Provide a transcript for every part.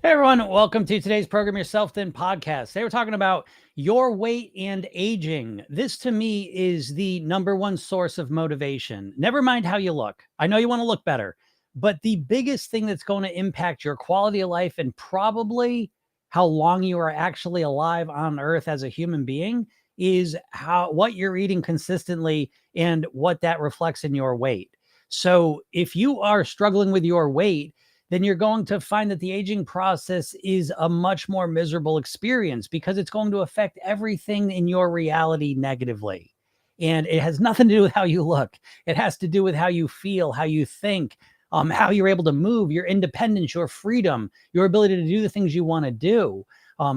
Hey everyone, welcome to today's Program Yourself Thin podcast. Today we're talking about your weight and aging. This to me is the number one source of motivation. Never mind how you look. I know you want to look better, but the biggest thing that's going to impact your quality of life and probably how long you are actually alive on earth as a human being is what you're eating consistently and what that reflects in your weight. So if you are struggling with your weight, then you're going to find that the aging process is a much more miserable experience because it's going to affect everything in your reality negatively. And it has nothing to do with how you look. It has to do with how you feel, how you think, how you're able to move, your independence, your freedom, your ability to do the things you want to do,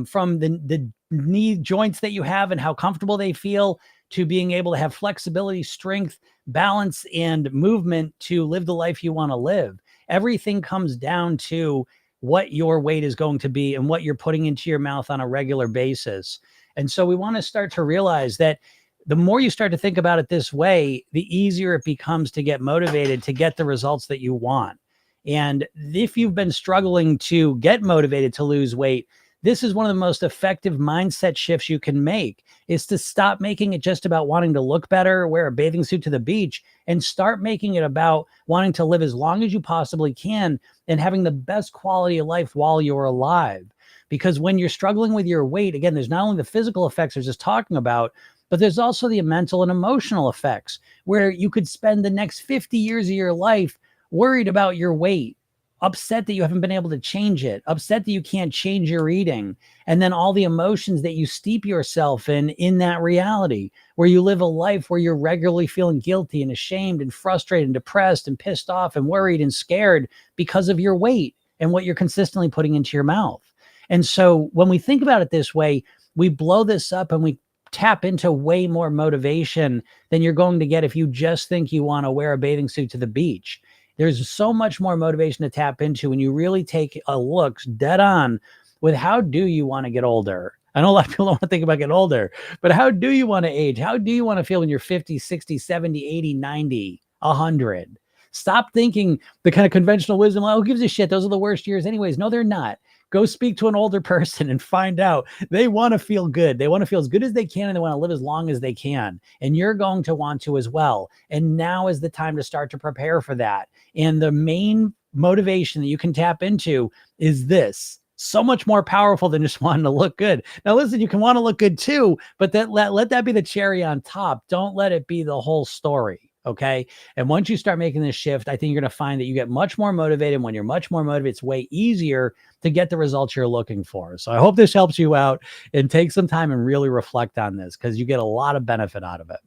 from the knee joints that you have and how comfortable they feel to being able to have flexibility, strength, balance, and movement to live the life you want to live. Everything comes down to what your weight is going to be and what you're putting into your mouth on a regular basis. And so we want to start to realize that the more you start to think about it this way, the easier it becomes to get motivated to get the results that you want. And if you've been struggling to get motivated to lose weight, this is one of the most effective mindset shifts you can make, is to stop making it just about wanting to look better, wear a bathing suit to the beach, and start making it about wanting to live as long as you possibly can and having the best quality of life while you're alive. Because when you're struggling with your weight, again, there's not only the physical effects I was just talking about, but there's also the mental and emotional effects where you could spend the next 50 years of your life worried about your weight, upset that you haven't been able to change it, upset that you can't change your eating, and then all the emotions that you steep yourself in that reality, where you live a life where you're regularly feeling guilty and ashamed and frustrated and depressed and pissed off and worried and scared because of your weight and what you're consistently putting into your mouth. And so when we think about it this way, we blow this up and we tap into way more motivation than you're going to get if you just think you want to wear a bathing suit to the beach. There's so much more motivation to tap into when you really take a look dead on with how do you want to get older? I know a lot of people don't want to think about getting older, but how do you want to age? How do you want to feel when you're 50, 60, 70, 80, 90, 100? Stop thinking the kind of conventional wisdom, oh, who gives a shit? Those are the worst years anyways. No, they're not. Go speak to an older person and find out they want to feel good. They want to feel as good as they can and they want to live as long as they can. And you're going to want to as well. And now is the time to start to prepare for that. And the main motivation that you can tap into is this. So much more powerful than just wanting to look good. Now, listen, you can want to look good too, but let that be the cherry on top. Don't let it be the whole story. Okay. And once you start making this shift, I think you're going to find that you get much more motivated. When you're much more motivated, it's way easier to get the results you're looking for. So I hope this helps you out, and take some time and really reflect on this because you get a lot of benefit out of it.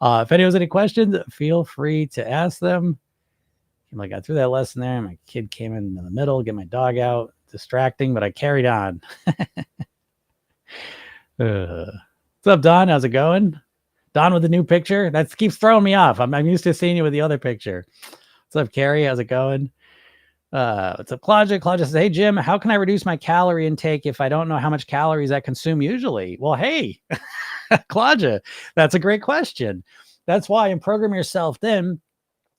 If anyone has any questions, feel free to ask them. I got through that lesson there. My kid came in the middle, get my dog out, distracting, but I carried on. What's up, Don? How's it going? Don with the new picture? That keeps throwing me off. I'm used to seeing you with the other picture. What's up, Carrie? How's it going? What's up, Claudia? Claudia says, hey, Jim, how can I reduce my calorie intake if I don't know how much calories I consume usually? Well, hey, Claudia, that's a great question. That's why in Program Yourself Thin,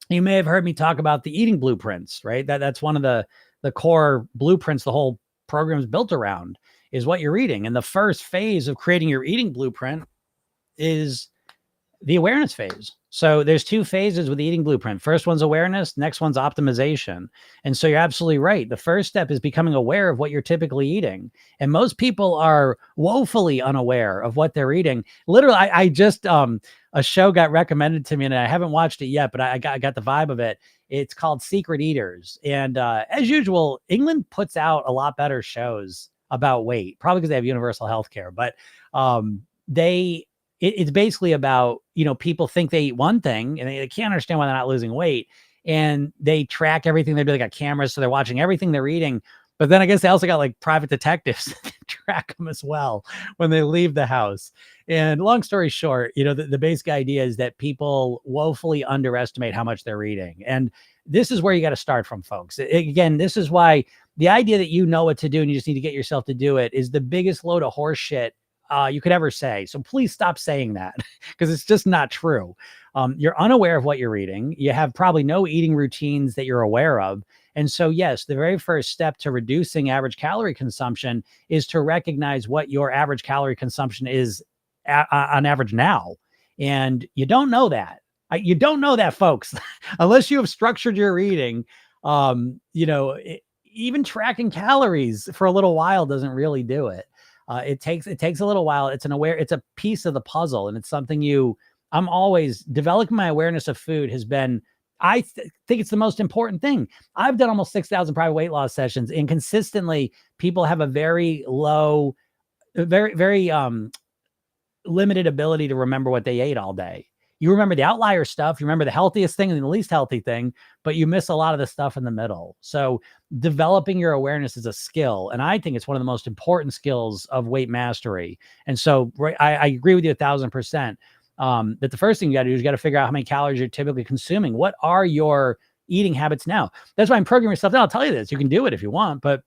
you may have heard me talk about the eating blueprints, right? That's one of the core blueprints the whole program is built around, is what you're eating. And the first phase of creating your eating blueprint is the awareness phase. So there's two phases with the eating blueprint. First one's awareness, next one's optimization. And so you're absolutely right. The first step is becoming aware of what you're typically eating. And most people are woefully unaware of what they're eating. Literally, I just, a show got recommended to me and I haven't watched it yet, but I got the vibe of it. It's called Secret Eaters. And as usual, England puts out a lot better shows about weight, probably because they have universal health care, but it's basically about, people think they eat one thing and they can't understand why they're not losing weight. And they track everything they do. They got cameras, so they're watching everything they're eating. But then I guess they also got like private detectives that track them as well when they leave the house. And long story short, the basic idea is that people woefully underestimate how much they're eating. And this is where you got to start from, folks. Again, this is why the idea that you know what to do and you just need to get yourself to do it is the biggest load of horse shit you could ever say. So please stop saying that because it's just not true. You're unaware of what you're eating. You have probably no eating routines that you're aware of. And so, yes, the very first step to reducing average calorie consumption is to recognize what your average calorie consumption is on average now. And you don't know that. You don't know that, folks, unless you have structured your eating. Even tracking calories for a little while doesn't really do it. It takes a little while. It's a piece of the puzzle, and it's something I'm always developing. My awareness of food has been, think it's the most important thing. I've done almost 6,000 private weight loss sessions, and consistently people have a very low, very, very limited ability to remember what they ate all day. You remember the outlier stuff, you remember the healthiest thing and the least healthy thing, but you miss a lot of the stuff in the middle. So developing your awareness is a skill. And I think it's one of the most important skills of weight mastery. And so I agree with you 1,000%. That the first thing you got to do is you got to figure out how many calories you're typically consuming. What are your eating habits now? That's why I'm programming yourself. I'll tell you this, you can do it if you want, but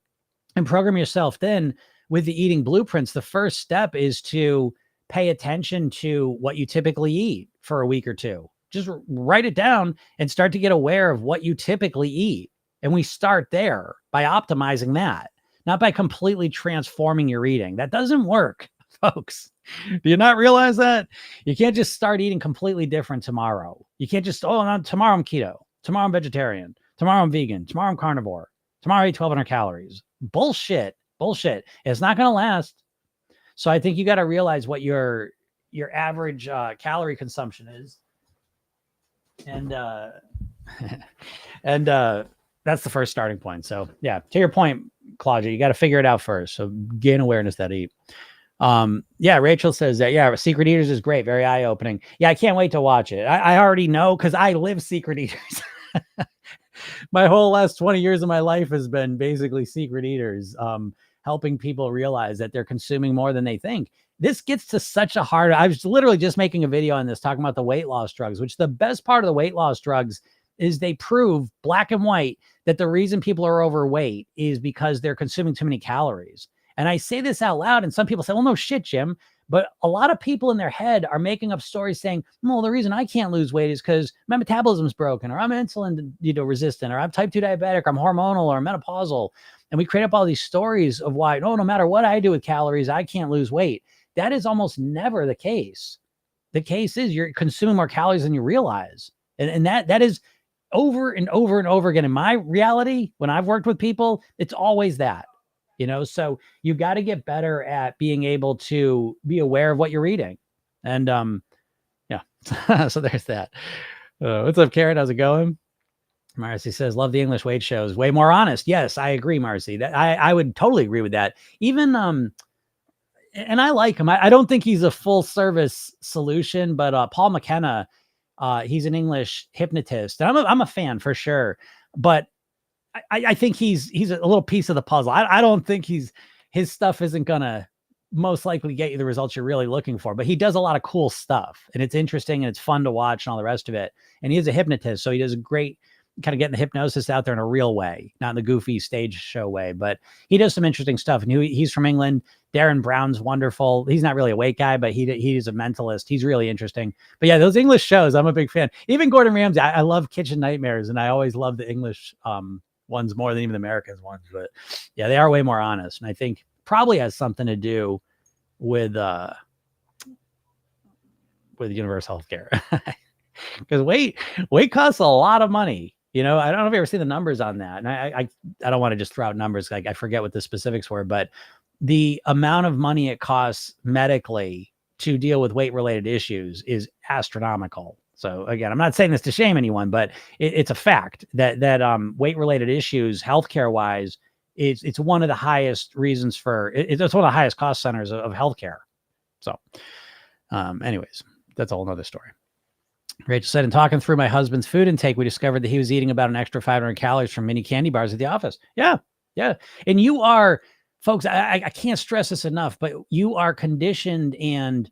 and program yourself then with the eating blueprints. The first step is to pay attention to what you typically eat for a week or two. Just write it down and start to get aware of what you typically eat. And we start there by optimizing that, not by completely transforming your eating. That doesn't work, folks. Do you not realize that? You can't just start eating completely different tomorrow. You can't just, tomorrow I'm keto. Tomorrow I'm vegetarian. Tomorrow I'm vegan. Tomorrow I'm carnivore. Tomorrow I eat 1,200 calories. Bullshit. It's not going to last. So I think you got to realize what your average calorie consumption is. And that's the first starting point. So yeah, to your point, Claudia, you got to figure it out first. So gain awareness that eat. Rachel says that, Secret Eaters is great. Very eye-opening. Yeah, I can't wait to watch it. I already know because I live Secret Eaters. My whole last 20 years of my life has been basically Secret Eaters, helping people realize that they're consuming more than they think. This gets to such a hard, I was literally just making a video on this, talking about the weight loss drugs, which the best part of the weight loss drugs is they prove black and white that the reason people are overweight is because they're consuming too many calories. And I say this out loud, and some people say, well, no shit, Jim. But a lot of people in their head are making up stories saying, well, the reason I can't lose weight is because my metabolism's broken, or I'm insulin resistant, or I'm type 2 diabetic, or I'm hormonal, or menopausal. And we create up all these stories of why, no matter what I do with calories, I can't lose weight. That is almost never the case. The case is you're consuming more calories than you realize. And that is over and over and over again. In my reality, when I've worked with people, it's always that. So you got to get better at being able to be aware of what you're eating. And so there's that. What's up, Karen? How's it going? Marcy says, love the English weight shows. Way more honest. Yes, I agree, Marcy. That I would totally agree with that. Even and I like him. I don't think he's a full service solution, but Paul McKenna, he's an English hypnotist. And I'm a fan for sure. But I think he's a little piece of the puzzle. I don't think his stuff isn't gonna most likely get you the results you're really looking for, but he does a lot of cool stuff, and it's interesting and it's fun to watch and all the rest of it. And he is a hypnotist, so he does a great kind of getting the hypnosis out there in a real way, not in the goofy stage show way, but he does some interesting stuff. And he's from England. Darren Brown's wonderful. He's not really a weight guy, but he's a mentalist. He's really interesting. But yeah, those English shows, I'm a big fan. Even Gordon Ramsay, I love Kitchen Nightmares, and I always love the English ones more than even the Americans ones. But yeah, they are way more honest, and I think probably has something to do with universal healthcare. Because weight costs a lot of money. I don't know if you've ever seen the numbers on that. And I don't want to just throw out numbers. I forget what the specifics were, but the amount of money it costs medically to deal with weight related issues is astronomical. So again, I'm not saying this to shame anyone, but it's a fact that weight related issues, healthcare wise, it's one of the highest reasons for it's one of the highest cost centers of healthcare. So anyways, that's a whole nother story. Rachel said, in talking through my husband's food intake, we discovered that he was eating about an extra 500 calories from mini candy bars at the office. Yeah. And you are, folks, I can't stress this enough, but you are conditioned, and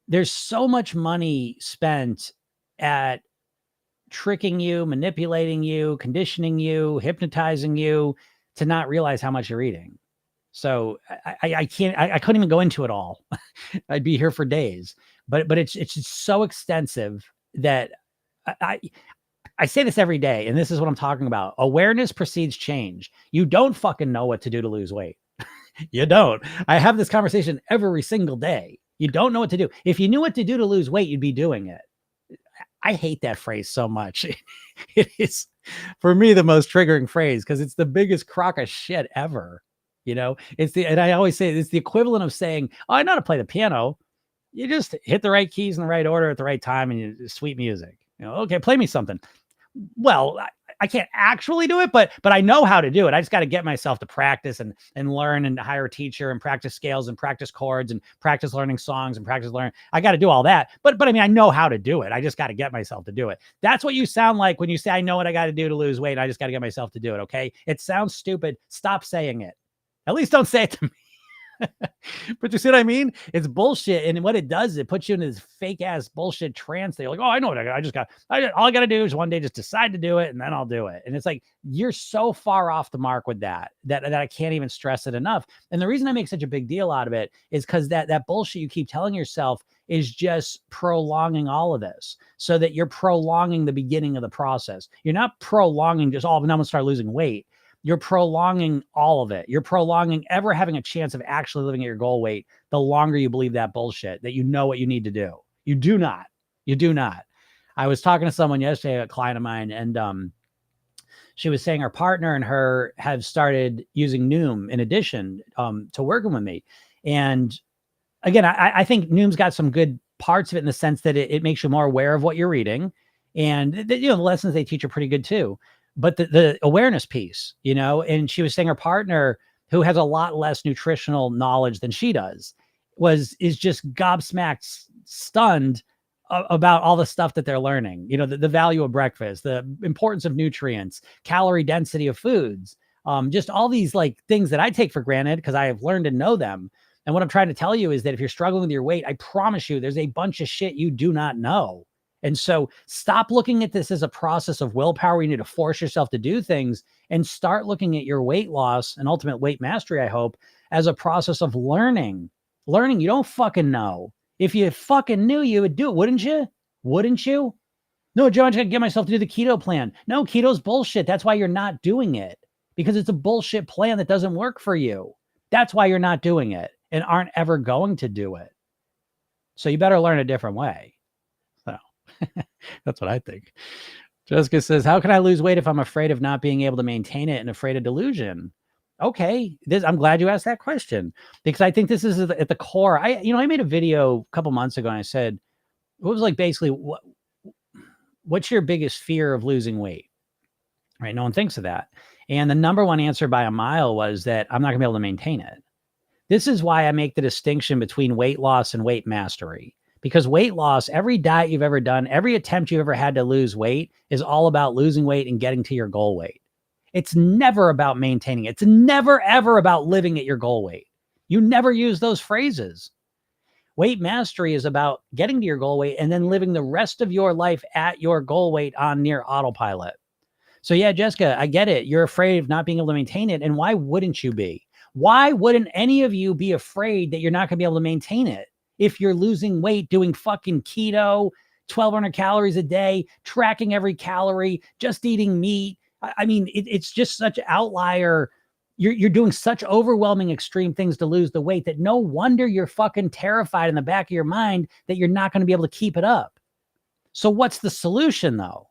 there's so much money spent at tricking you, manipulating you, conditioning you, hypnotizing you to not realize how much you're eating. So I couldn't even go into it all. I'd be here for days, but it's just so extensive that I say this every day, and this is what I'm talking about. Awareness precedes change. You don't fucking know what to do to lose weight. You don't. I have this conversation every single day. You don't know what to do. If you knew what to do to lose weight, you'd be doing it. I hate that phrase so much. It is, for me, the most triggering phrase because it's the biggest crock of shit ever. And I always say it's the equivalent of saying, "Oh, I know how to play the piano." You just hit the right keys in the right order at the right time, and sweet music. Okay, play me something. Well, I can't actually do it, but I know how to do it. I just got to get myself to practice and learn and hire a teacher and practice scales and practice chords and practice learning songs and practice learning. I got to do all that. But I mean, I know how to do it. I just got to get myself to do it. That's what you sound like when you say, I know what I got to do to lose weight. I just got to get myself to do it. Okay. It sounds stupid. Stop saying it. At least don't say it to me. But you see what I mean? It's bullshit. And what it does is it puts you in this fake ass bullshit trance that you're like, oh, I know what all I got to do is one day just decide to do it and then I'll do it. And it's like, you're so far off the mark with that I can't even stress it enough. And the reason I make such a big deal out of it is because that bullshit you keep telling yourself is just prolonging all of this so that you're prolonging the beginning of the process. You're not prolonging just, oh, now I'm going to start losing weight. You're prolonging all of it. You're prolonging ever having a chance of actually living at your goal weight the longer you believe that bullshit, that you know what you need to do. You do not. You do not. I was talking to someone yesterday, a client of mine, and she was saying her partner and her have started using Noom in addition to working with me. And again, I think Noom's got some good parts of it in the sense that it makes you more aware of what you're reading. And the lessons they teach are pretty good too. But the awareness piece, and she was saying her partner, who has a lot less nutritional knowledge than she does, is just gobsmacked, stunned about all the stuff that they're learning. The value of breakfast, the importance of nutrients, calorie density of foods, just all these like things that I take for granted because I have learned to know them. And what I'm trying to tell you is that if you're struggling with your weight, I promise you, there's a bunch of shit you do not know. And so stop looking at this as a process of willpower. You need to force yourself to do things and start looking at your weight loss and ultimate weight mastery, I hope, as a process of learning. Learning you don't fucking know. If you fucking knew, you would do it, wouldn't you? Wouldn't you? No, Joe, I just got to get myself to do the keto plan. No, keto's bullshit. That's why you're not doing it, because it's a bullshit plan that doesn't work for you. That's why you're not doing it and aren't ever going to do it. So you better learn a different way. That's what I think. Jessica says, how can I lose weight if I'm afraid of not being able to maintain it and afraid of delusion? Okay. I'm glad you asked that question because I think this is at the core. I made a video a couple months ago and I said, what was like basically what's your biggest fear of losing weight? Right. No one thinks of that. And the number one answer by a mile was that I'm not gonna be able to maintain it. This is why I make the distinction between weight loss and weight mastery. Because weight loss, every diet you've ever done, every attempt you've ever had to lose weight is all about losing weight and getting to your goal weight. It's never about maintaining it. It's never, ever about living at your goal weight. You never use those phrases. Weight mastery is about getting to your goal weight and then living the rest of your life at your goal weight on near autopilot. So yeah, Jessica, I get it. You're afraid of not being able to maintain it. And why wouldn't you be? Why wouldn't any of you be afraid that you're not going to be able to maintain it? If you're losing weight, doing fucking keto, 1,200 calories a day, tracking every calorie, just eating meat. I mean, it's just such an outlier. You're doing such overwhelming extreme things to lose the weight that no wonder you're fucking terrified in the back of your mind that you're not going to be able to keep it up. So what's the solution though?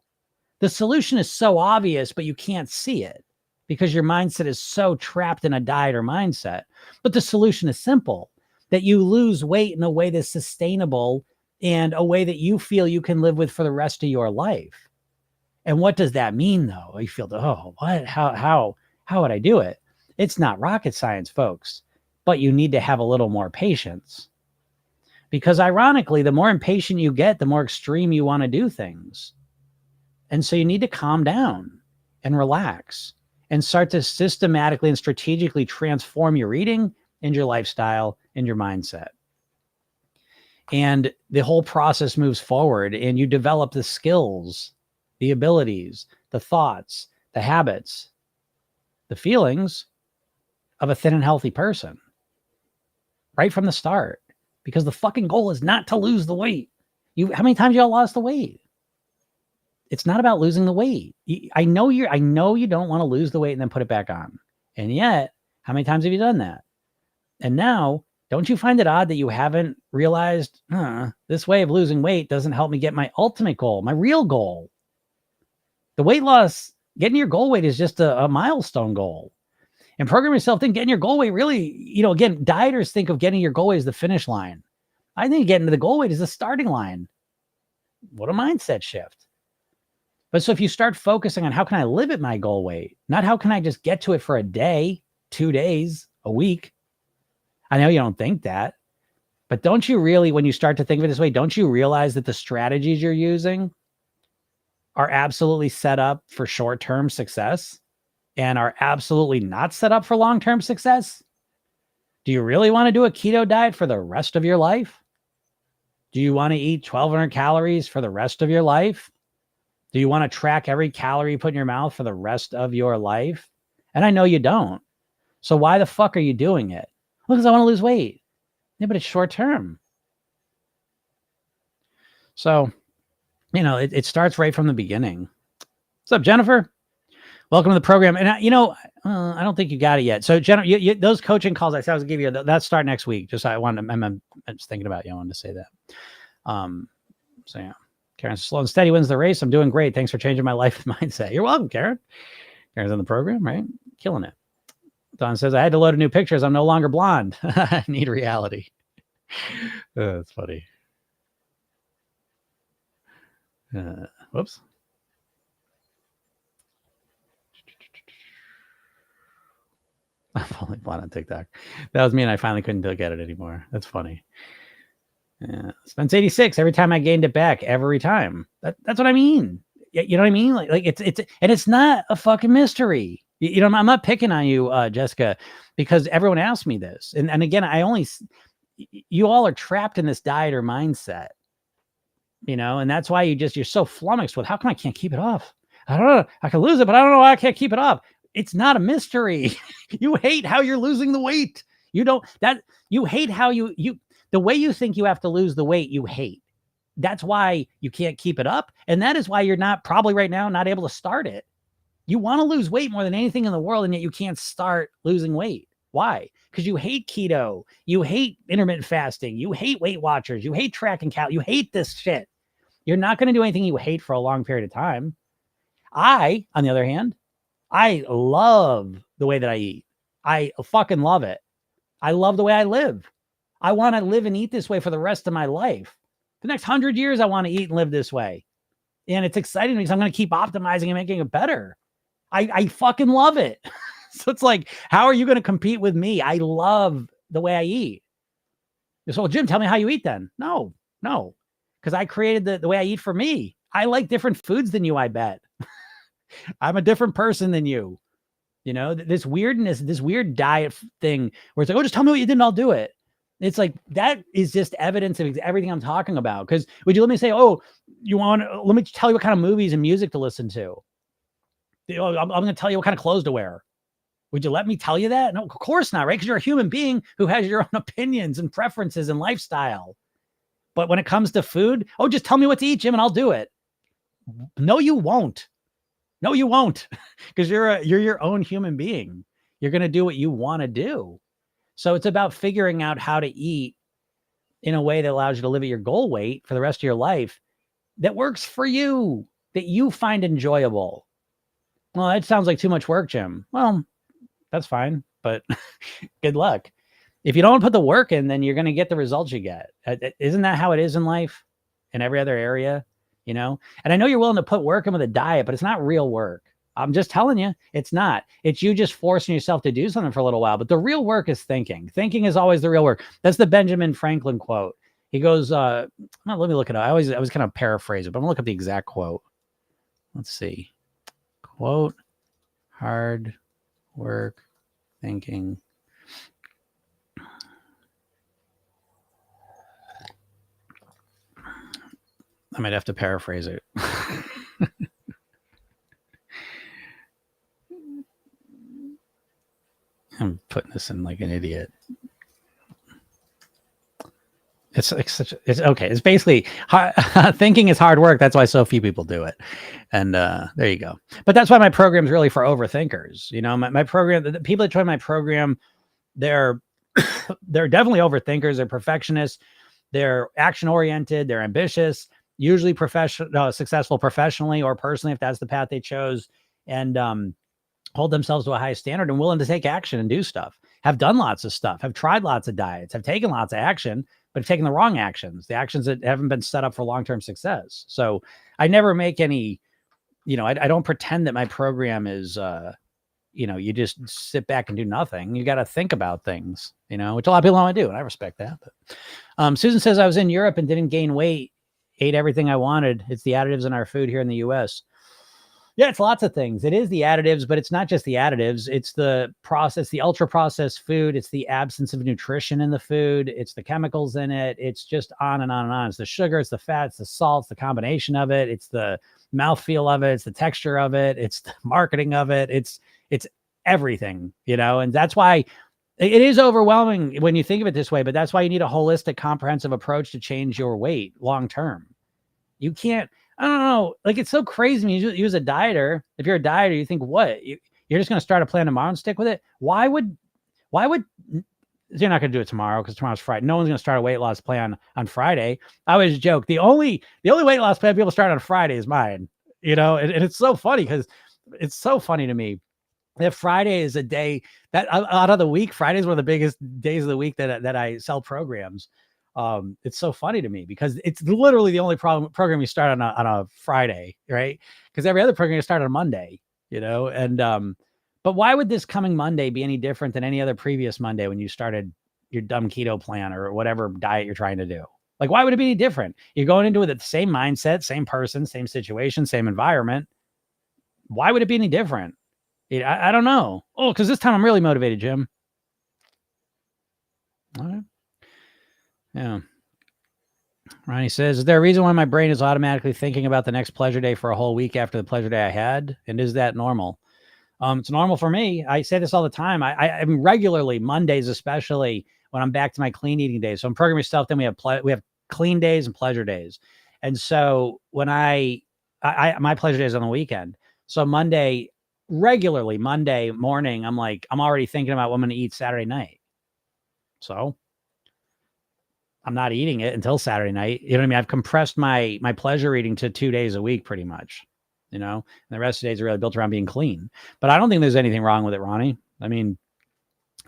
The solution is so obvious, but you can't see it because your mindset is so trapped in a diet or mindset. But the solution is simple. That you lose weight in a way that's sustainable and a way that you feel you can live with for the rest of your life. And what does that mean though? You feel, oh, what, how would I do it? It's not rocket science, folks, but you need to have a little more patience because ironically, the more impatient you get, the more extreme you want to do things. And so you need to calm down and relax and start to systematically and strategically transform your eating and your lifestyle and your mindset. And the whole process moves forward and you develop the skills, the abilities, the thoughts, the habits, the feelings of a thin and healthy person right from the start, because the fucking goal is not to lose the weight. How many times y'all lost the weight? It's not about losing the weight. I know you don't want to lose the weight and then put it back on. And yet, how many times have you done that? And now, don't you find it odd that you haven't realized, this way of losing weight doesn't help me get my ultimate goal, my real goal? The weight loss, getting your goal weight is just a milestone goal. And program yourself, think getting your goal weight really, again, dieters think of getting your goal weight as the finish line. I think getting to the goal weight is the starting line. What a mindset shift. But so if you start focusing on how can I live at my goal weight, not how can I just get to it for a day, 2 days, a week. I know you don't think that, but don't you really, when you start to think of it this way, don't you realize that the strategies you're using are absolutely set up for short-term success and are absolutely not set up for long-term success? Do you really want to do a keto diet for the rest of your life? Do you want to eat 1,200 calories for the rest of your life? Do you want to track every calorie you put in your mouth for the rest of your life? And I know you don't. So why the fuck are you doing it? Well, because I want to lose weight. Yeah, but it's short term. So, it starts right from the beginning. What's up, Jennifer? Welcome to the program. And, I don't think you got it yet. So, Jennifer, those coaching calls I said I was going to give you, that start next week. Just I'm just thinking about you. I wanted to say that. So, yeah. Karen, slow and steady wins the race. I'm doing great. Thanks for changing my life mindset. You're welcome, Karen. Karen's on the program, right? Killing it. Don says, I had to load a new pictures. I'm no longer blonde. I need reality. That's funny. Whoops. I'm only blonde on TikTok. That was me, and I finally couldn't get it anymore. That's funny. Spence 86. Every time I gained it back, every time. That's what I mean. You know what I mean? Like it's not a fucking mystery. I'm not picking on you, Jessica, because everyone asked me this. And again, you all are trapped in this dieter mindset, and that's why you're so flummoxed with how come I can't keep it off? I don't know. I can lose it, but I don't know why I can't keep it off. It's not a mystery. You hate how you're losing the weight. You hate how the way you think you have to lose the weight, you hate. That's why you can't keep it up. And that is why you're probably right now not able to start it. You want to lose weight more than anything in the world, and yet you can't start losing weight. Why? Because you hate keto. You hate intermittent fasting. You hate Weight Watchers. You hate tracking calories. You hate this shit. You're not going to do anything you hate for a long period of time. I, on the other hand, I love the way that I eat. I fucking love it. I love the way I live. I want to live and eat this way for the rest of my life. The next 100 years, I want to eat and live this way. And it's exciting because I'm going to keep optimizing and making it better. I fucking love it. So it's like, how are you going to compete with me? I love the way I eat. So, Jim, tell me how you eat then. No. Because I created the way I eat for me. I like different foods than you, I bet. I'm a different person than you. This weirdness, this weird diet thing where it's like, oh, just tell me what you did and I'll do it. It's like, that is just evidence of everything I'm talking about. Because would you let me say, oh, let me tell you what kind of movies and music to listen to. I'm going to tell you what kind of clothes to wear. Would you let me tell you that? No, of course not, right? Because you're a human being who has your own opinions and preferences and lifestyle. But when it comes to food, oh, just tell me what to eat, Jim, and I'll do it. No, you won't. No, you won't. Because you're your own human being. You're going to do what you want to do. So it's about figuring out how to eat in a way that allows you to live at your goal weight for the rest of your life that works for you, that you find enjoyable. Well, that sounds like too much work, Jim. Well, that's fine, but good luck. If you don't put the work in, then you're going to get the results you get. Isn't that how it is in life, in every other area? And I know you're willing to put work in with a diet, but it's not real work. I'm just telling you, it's not. It's you just forcing yourself to do something for a little while. But the real work is thinking. Thinking is always the real work. That's the Benjamin Franklin quote. He goes, let me look it up. I was kind of paraphrase it, but I'm going to look up the exact quote. Let's see. Quote, hard work, thinking. I might have to paraphrase it. I'm putting this in like an idiot. It's it's okay. It's basically thinking is hard work. That's why so few people do it. And there you go. But that's why my program is really for overthinkers. You know, my program, the people that join my program, they're they're definitely overthinkers. They're perfectionists. They're action oriented. They're ambitious. Usually successful professionally or personally, if that's the path they chose, and hold themselves to a high standard and willing to take action and do stuff. Have done lots of stuff. Have tried lots of diets. Have taken lots of action, but have taken the wrong actions. The actions that haven't been set up for long-term success. So I never make any. You know, I don't pretend that my program is. You know, you just sit back and do nothing. You got to think about things, you know, which a lot of people don't want to do. And I respect that. But Susan says, I was in Europe and didn't gain weight, ate everything I wanted. It's the additives in our food here in the US. Yeah, it's lots of things. It is the additives, but it's not just the additives. It's the process, the ultra processed food. It's the absence of nutrition in the food. It's the chemicals in it. It's just on and on and on. It's the sugar, it's the fat, it's the salt, it's the combination of it. It's the mouthfeel of it. It's the texture of it. It's the marketing of it. It's everything, you know, and that's why it is overwhelming when you think of it this way, but that's why you need a holistic, comprehensive approach to change your weight long term. You can't, I don't know, like it's so crazy when you use a dieter. If you're a dieter, you think, what? You're just going to start a plan tomorrow and stick with it? Why would you're not going to do it tomorrow because tomorrow's Friday. No one's going to start a weight loss plan on Friday. I always joke, the only weight loss plan people start on Friday is mine, you know, and it's so funny because it's so funny to me that Friday is a day that out of the week, Friday is one of the biggest days of the week that I sell programs. It's so funny to me because it's literally the only program you start on a Friday, right? Because every other program you start on Monday, you know, and, but why would this coming Monday be any different than any other previous Monday when you started your dumb keto plan or whatever diet you're trying to do? Like, why would it be any different? You're going into it with the same mindset, same person, same situation, same environment. Why would it be any different? I don't know. Oh, because this time I'm really motivated, Jim. All right. Yeah. Ronnie says, is there a reason why my brain is automatically thinking about the next pleasure day for a whole week after the pleasure day I had? And is that normal? It's normal for me. I say this all the time. I mean, regularly, Mondays, especially when I'm back to my clean eating days. So I'm programming stuff. Then we have clean days and pleasure days. And so when my pleasure day is on the weekend. So regularly Monday morning, I'm already thinking about what I'm going to eat Saturday night. So I'm not eating it until Saturday night. You know what I mean? I've compressed my pleasure eating to 2 days a week, pretty much, you know, and the rest of the days are really built around being clean, but I don't think there's anything wrong with it, Ronnie. I mean,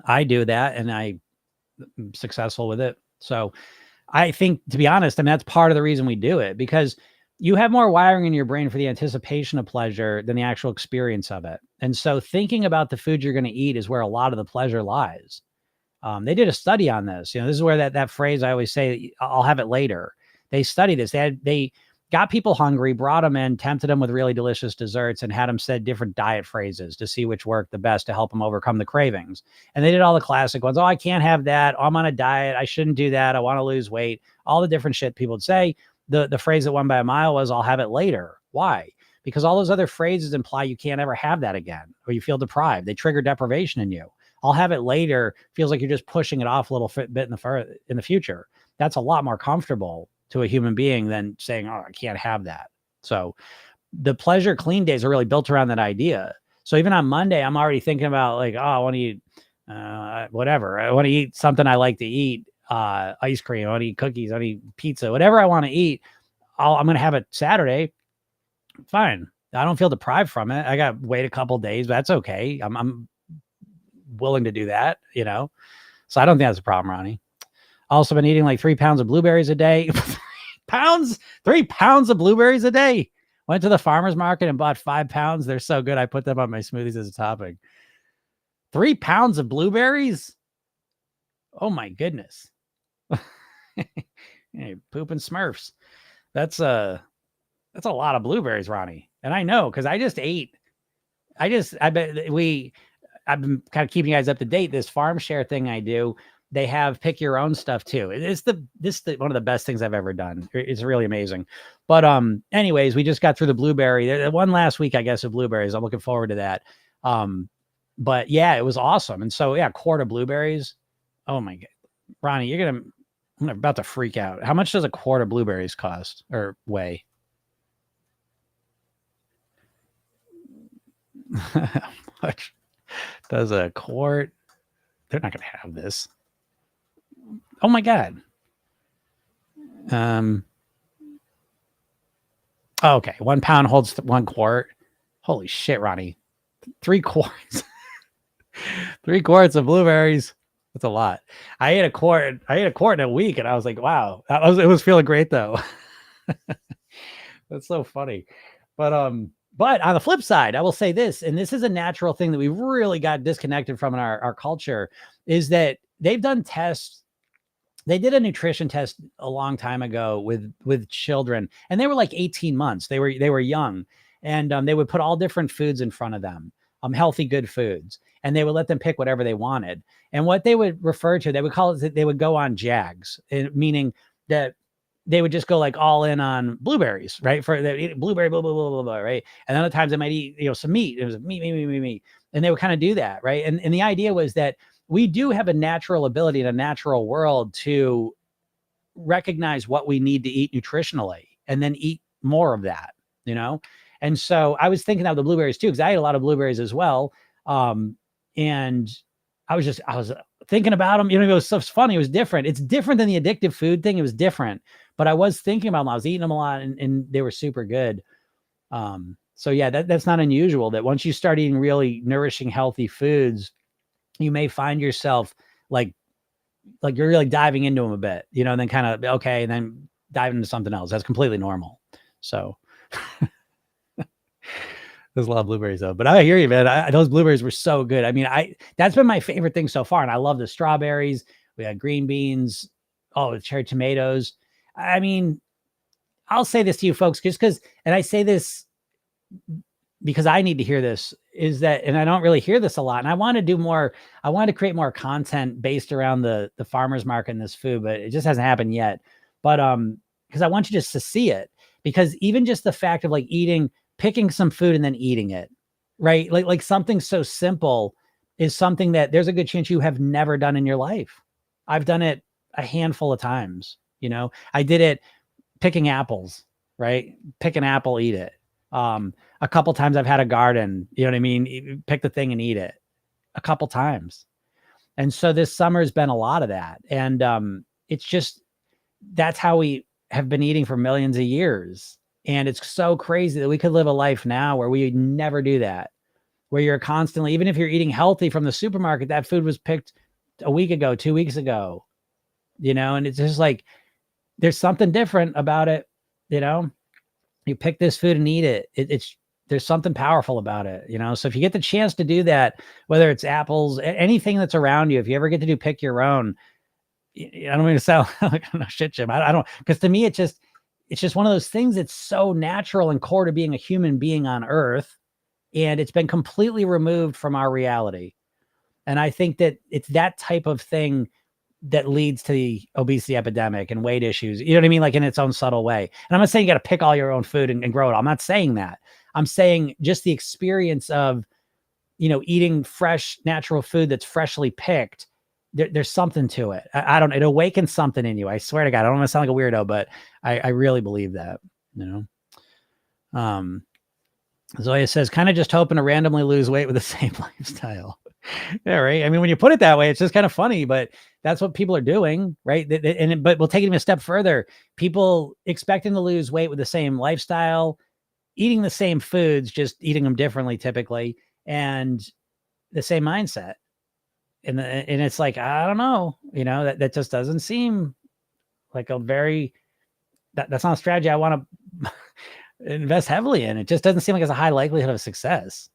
I do that and I'm successful with it. So I think, to be honest, I mean, that's part of the reason we do it, because you have more wiring in your brain for the anticipation of pleasure than the actual experience of it. And so thinking about the food you're going to eat is where a lot of the pleasure lies. They did a study on this. You know, this is where that phrase I always say, I'll have it later. They studied this. They got people hungry, brought them in, tempted them with really delicious desserts, and had them said different diet phrases to see which worked the best to help them overcome the cravings. And they did all the classic ones. Oh, I can't have that. Oh, I'm on a diet. I shouldn't do that. I want to lose weight. All the different shit people would say. The phrase that won by a mile was, I'll have it later. Why? Because all those other phrases imply you can't ever have that again, or you feel deprived. They trigger deprivation in you. I'll have it later feels like you're just pushing it off a little bit in the future. That's a lot more comfortable to a human being than saying, oh, I can't have that. So the pleasure clean days are really built around that idea. So even on Monday, I'm already thinking about like, oh, I want to eat whatever. I want to eat something I like to eat, ice cream. I want to eat cookies. I want to eat pizza, whatever I want to eat. I'm going to have it Saturday. Fine. I don't feel deprived from it. I got to wait a couple days, but that's okay. I'm willing to do that, you know? So I don't think that's a problem, Ronnie. Also been eating like 3 pounds of blueberries a day. 3 pounds of blueberries a day. Went to the farmer's market and bought 5 pounds. They're so good. I put them on my smoothies as a topping. 3 pounds of blueberries. Oh my goodness. Hey, pooping Smurfs. That's a lot of blueberries, Ronnie. And I know, because I've been kind of keeping you guys up to date. This farm share thing I do, they have pick your own stuff too. It's one of the best things I've ever done. It's really amazing. But anyways, we just got through the blueberry. One last week, I guess, of blueberries. I'm looking forward to that. But yeah, it was awesome. And so yeah, quart of blueberries. Oh my God, Ronnie, you're gonna I'm about to freak out. How much does a quart of blueberries cost or weigh? How much does a quart? They're not going to have this. Oh my God. Okay. 1 pound holds 1 quart. Holy shit, Ronnie. 3 quarts. 3 quarts of blueberries. That's a lot. I ate a quart in a week and I was like, wow. It was feeling great though. That's so funny. But on the flip side, I will say this, and this is a natural thing that we really got disconnected from in our culture, is that they've done tests. They did a nutrition test a long time ago with children, and they were like 18 months. They were young, and they would put all different foods in front of them, healthy, good foods, and they would let them pick whatever they wanted. And what they would refer to, they would call it that they would go on JAGs, meaning that they would just go like all in on blueberries, right? For the blueberry, blah, blah, blah, blah, blah, right? And other times they might eat, some meat. It was meat. And they would kind of do that, right? And the idea was that we do have a natural ability in a natural world to recognize what we need to eat nutritionally and then eat more of that, And so I was thinking of the blueberries too, because I ate a lot of blueberries as well. And I was thinking about them, it was so funny. It was different. It's different than the addictive food thing. It was different, but I was thinking about them. I was eating them a lot and they were super good. So yeah, that's not unusual that once you start eating really nourishing, healthy foods, you may find yourself like you're really diving into them a bit, and then kind of, okay. And then dive into something else. That's completely normal. So there's a lot of blueberries though, but I hear you, man. Those blueberries were so good. I mean, that's been my favorite thing so far. And I love the strawberries. We had green beans. Oh, cherry tomatoes. I mean, I'll say this to you folks, just because, and I say this because I need to hear this, is that, and I don't really hear this a lot. And I want to do more. I want to create more content based around the farmer's market and this food, but it just hasn't happened yet. But because I want you just to see it, because even just the fact of like picking some food and then eating it, right? Like something so simple is something that there's a good chance you have never done in your life. I've done it a handful of times. I did it picking apples, right? Pick an apple, eat it. A couple times I've had a garden, you know what I mean? Pick the thing and eat it a couple times. And so this summer has been a lot of that. And it's just, that's how we have been eating for millions of years. And it's so crazy that we could live a life now where we never do that, where you're constantly, even if you're eating healthy from the supermarket, that food was picked a week ago, 2 weeks ago, and it's just like, there's something different about it. You pick this food and eat it. There's something powerful about it, So if you get the chance to do that, whether it's apples, anything that's around you, if you ever get to do pick your own, I don't mean to sound like no shit, Jim. I don't, because to me, it's just one of those things that's so natural and core to being a human being on earth. And it's been completely removed from our reality. And I think that it's that type of thing that leads to the obesity epidemic and weight issues, you know what I mean? Like in its own subtle way. And I'm not saying you got to pick all your own food and grow it. I'm not saying that. I'm saying just the experience of, eating fresh, natural food that's freshly picked. There's something to it. I don't, it awakens something in you. I swear to God, I don't want to sound like a weirdo, but I really believe that, Zoya says, kind of just hoping to randomly lose weight with the same lifestyle. Yeah, right. I mean, when you put it that way, it's just kind of funny, but that's what people are doing, right? But we'll take it even a step further. People expecting to lose weight with the same lifestyle, eating the same foods, just eating them differently typically, and the same mindset. And it's like, I don't know, that just doesn't seem like that's not a strategy I want to invest heavily in. It just doesn't seem like it's a high likelihood of success,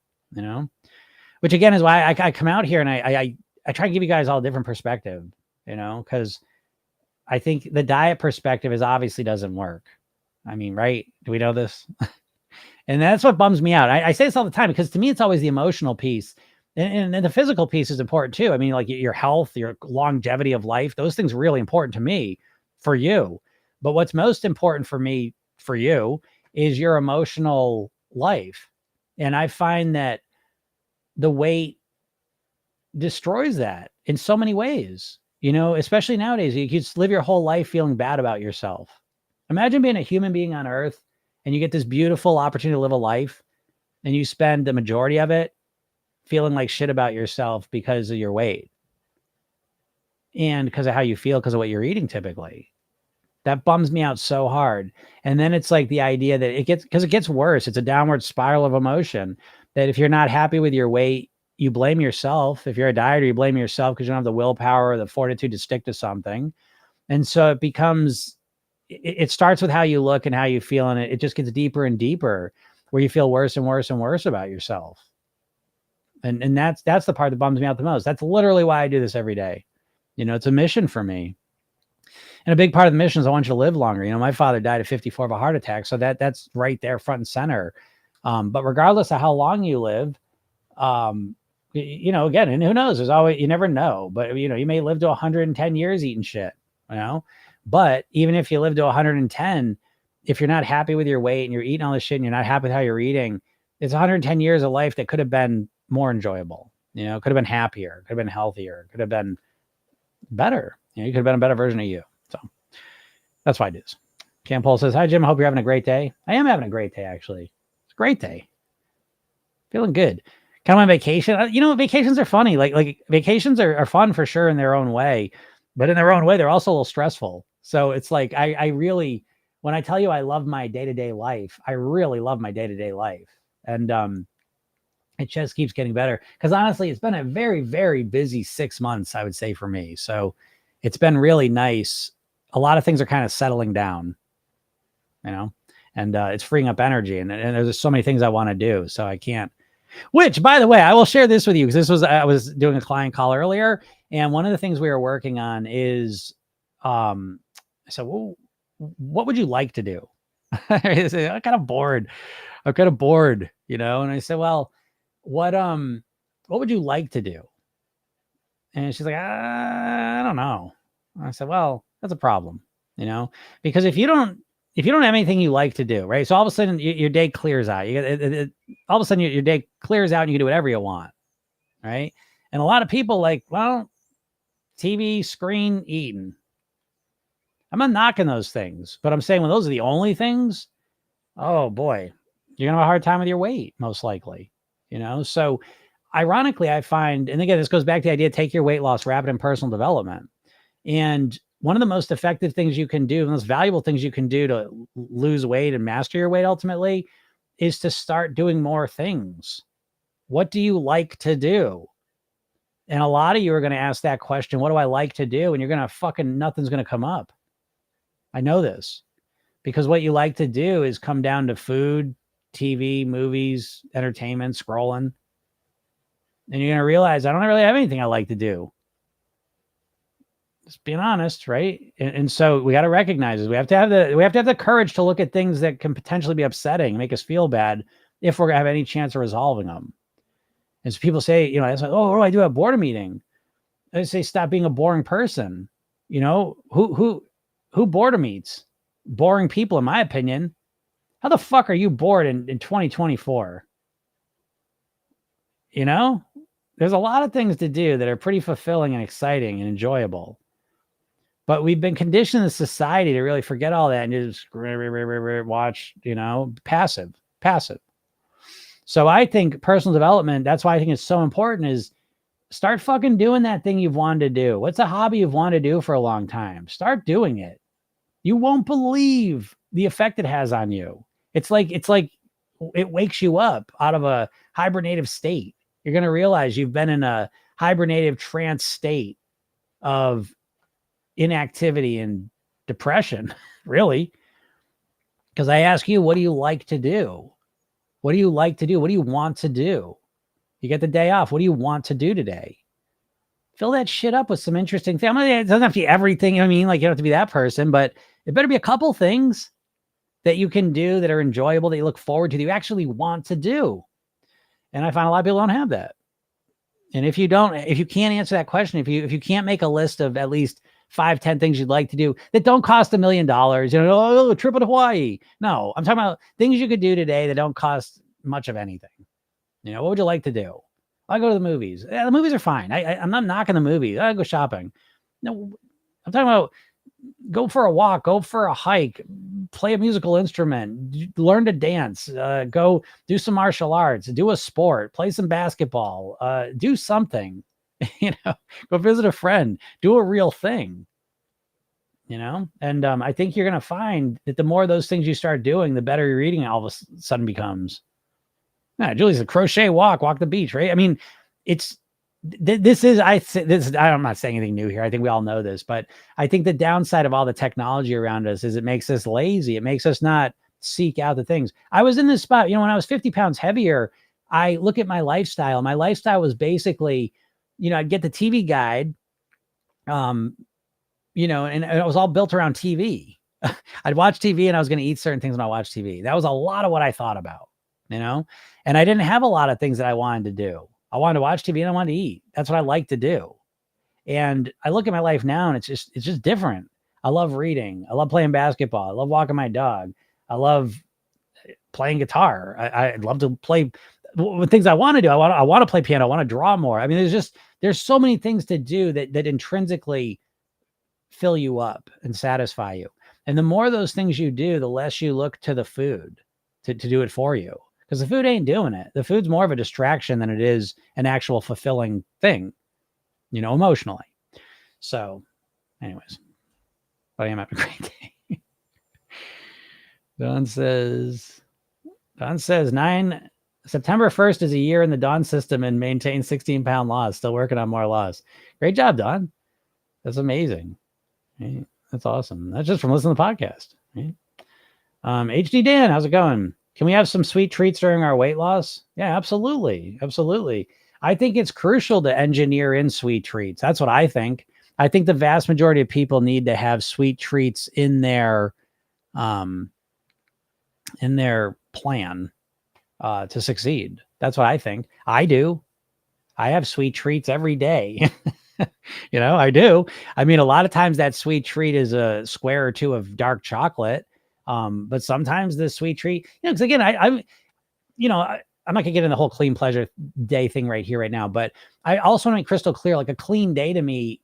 which again is why I come out here and I try to give you guys all a different perspective, because I think the diet perspective obviously doesn't work. I mean, right? Do we know this? And that's what bums me out. I say this all the time because to me, it's always the emotional piece. And the physical piece is important too. I mean, like your health, your longevity of life, those things are really important to me for you. But what's most important for me, for you, is your emotional life. And I find that the weight destroys that in so many ways. You know, especially nowadays, you could just live your whole life feeling bad about yourself. Imagine being a human being on earth and you get this beautiful opportunity to live a life and you spend the majority of it feeling like shit about yourself because of your weight and because of how you feel, because of what you're eating typically. That bums me out so hard. And then it's like the idea that because it gets worse. It's a downward spiral of emotion that if you're not happy with your weight, you blame yourself. If you're a dieter, you blame yourself because you don't have the willpower or the fortitude to stick to something. And so it becomes, it starts with how you look and how you feel. And it just gets deeper and deeper where you feel worse and worse and worse about yourself. And that's the part that bums me out the most. That's literally why I do this every day. You know, it's a mission for me. And a big part of the mission is I want you to live longer. You know, my father died at 54 of a heart attack. So that's right there front and center. But regardless of how long you live, you know, again, and who knows, there's always, you never know, but you know, you may live to 110 years eating shit, you know, but even if you live to 110, if you're not happy with your weight and you're eating all this shit and you're not happy with how you're eating, it's 110 years of life that could have been more enjoyable, you know, could have been happier, could have been healthier, could have been better. You know, you could have been a better version of you. So that's why I do this. Cam Paul says, hi, Jim. I hope you're having a great day. I am having a great day, actually. It's a great day. Feeling good. Kind of on vacation. You know, vacations are funny. Like vacations are fun for sure in their own way, but in their own way, they're also a little stressful. So it's like, I really, when I tell you I love my day-to-day life, I really love my day-to-day life. And it just keeps getting better. Because honestly, it's been a very, very busy 6 months, I would say, for me. So it's been really nice. A lot of things are kind of settling down, you know, and it's freeing up energy. And there's so many things I want to do. So I can't. Which, by the way, I will share this with you because I was doing a client call earlier, and one of the things we were working on is, I said, well, what would you like to do? I said, I'm kind of bored. You know? And I said, well, what would you like to do? And she's like, I don't know. I said, well, that's a problem, you know, because if you don't have anything you like to do, right? So all of a sudden your day clears out. You get all of a sudden your day clears out and you can do whatever you want, right? And a lot of people like, well, TV, screen, eating. I'm not knocking those things, but I'm saying when those are the only things, oh boy, you're gonna have a hard time with your weight, most likely, you know? So ironically, I find, and again, this goes back to the idea, take your weight loss rapid in personal development. And one of the most effective things you can do, the most valuable things you can do to lose weight and master your weight ultimately is to start doing more things. What do you like to do? And a lot of you are going to ask that question, what do I like to do? And you're going to nothing's going to come up. I know this because what you like to do is come down to food, TV, movies, entertainment, scrolling. And you're going to realize I don't really have anything I like to do. Just being honest, right? And so we got to recognize we have to have the courage to look at things that can potentially be upsetting, make us feel bad if we're gonna have any chance of resolving them. And so people say, you know, it's like, oh, what do I do at a boredom meeting? I say, stop being a boring person. You know, who boredom eats? Boring people, in my opinion. How the fuck are you bored in 2024? You know, there's a lot of things to do that are pretty fulfilling and exciting and enjoyable. But we've been conditioned in society to really forget all that and just watch, you know, passive. So I think personal development, that's why I think it's so important, is start fucking doing that thing you've wanted to do. What's a hobby you've wanted to do for a long time? Start doing it. You won't believe the effect it has on you. It's like it wakes you up out of a hibernative state. You're going to realize you've been in a hibernative trance state of inactivity and depression, really. Because I ask you, what do you like to do? What do you like to do? What do you want to do? You get the day off. What do you want to do today? Fill that shit up with some interesting things. It doesn't have to be everything. You know what I mean? Like, you don't have to be that person, but it better be a couple things that you can do that are enjoyable, that you look forward to, that you actually want to do. And I find a lot of people don't have that. And if you can't answer that question, if you can't make a list of at least 5-10 things you'd like to do that don't cost $1 million, you know, a trip to Hawaii. No, I'm talking about things you could do today that don't cost much of anything. You know, what would you like to do? I go to the movies. Yeah, the movies are fine. I'm not knocking the movies. I go shopping. No, I'm talking about go for a walk, go for a hike, play a musical instrument, learn to dance, go do some martial arts, do a sport, play some basketball, do something, go visit a friend, do a real thing, and I think you're going to find that the more of those things you start doing, the better your eating all of a sudden becomes. Yeah, Julie's a crochet walk the beach, right? I mean, it's this is I'm not saying anything new here. I think we all know this, but I think the downside of all the technology around us is it makes us lazy. It makes us not seek out the things. I was in this spot, when I was 50 pounds heavier, I look at my lifestyle. My lifestyle was basically, I'd get the TV guide, and it was all built around TV. I'd watch TV and I was going to eat certain things when I watched TV. That was a lot of what I thought about, and I didn't have a lot of things that I wanted to do. I wanted to watch TV and I wanted to eat. That's what I like to do. And I look at my life now and it's just different. I love reading. I love playing basketball. I love walking my dog. I love playing guitar. I love to play things I want to do. I want to play piano. I want to draw more. I mean, there's so many things to do that intrinsically fill you up and satisfy you. And the more of those things you do, the less you look to the food to do it for you. Because the food ain't doing it. The food's more of a distraction than it is an actual fulfilling thing, emotionally. So, anyways, but I am having a great day. Don says September 1st is a year in the Dawn system and maintain 16-pound loss. Still working on more loss. Great job, Don. That's amazing. Right? That's awesome. That's just from listening to the podcast. Right? HD Dan, how's it going? Can we have some sweet treats during our weight loss? Yeah, absolutely. Absolutely. I think it's crucial to engineer in sweet treats. That's what I think. I think the vast majority of people need to have sweet treats in their plan to succeed. That's what I think. I do. I have sweet treats every day. I do. I mean, a lot of times that sweet treat is a square or two of dark chocolate. But sometimes the sweet treat, because again, I'm not gonna get in the whole clean pleasure day thing right here, right now, but I also want to make crystal clear, like a clean day to me,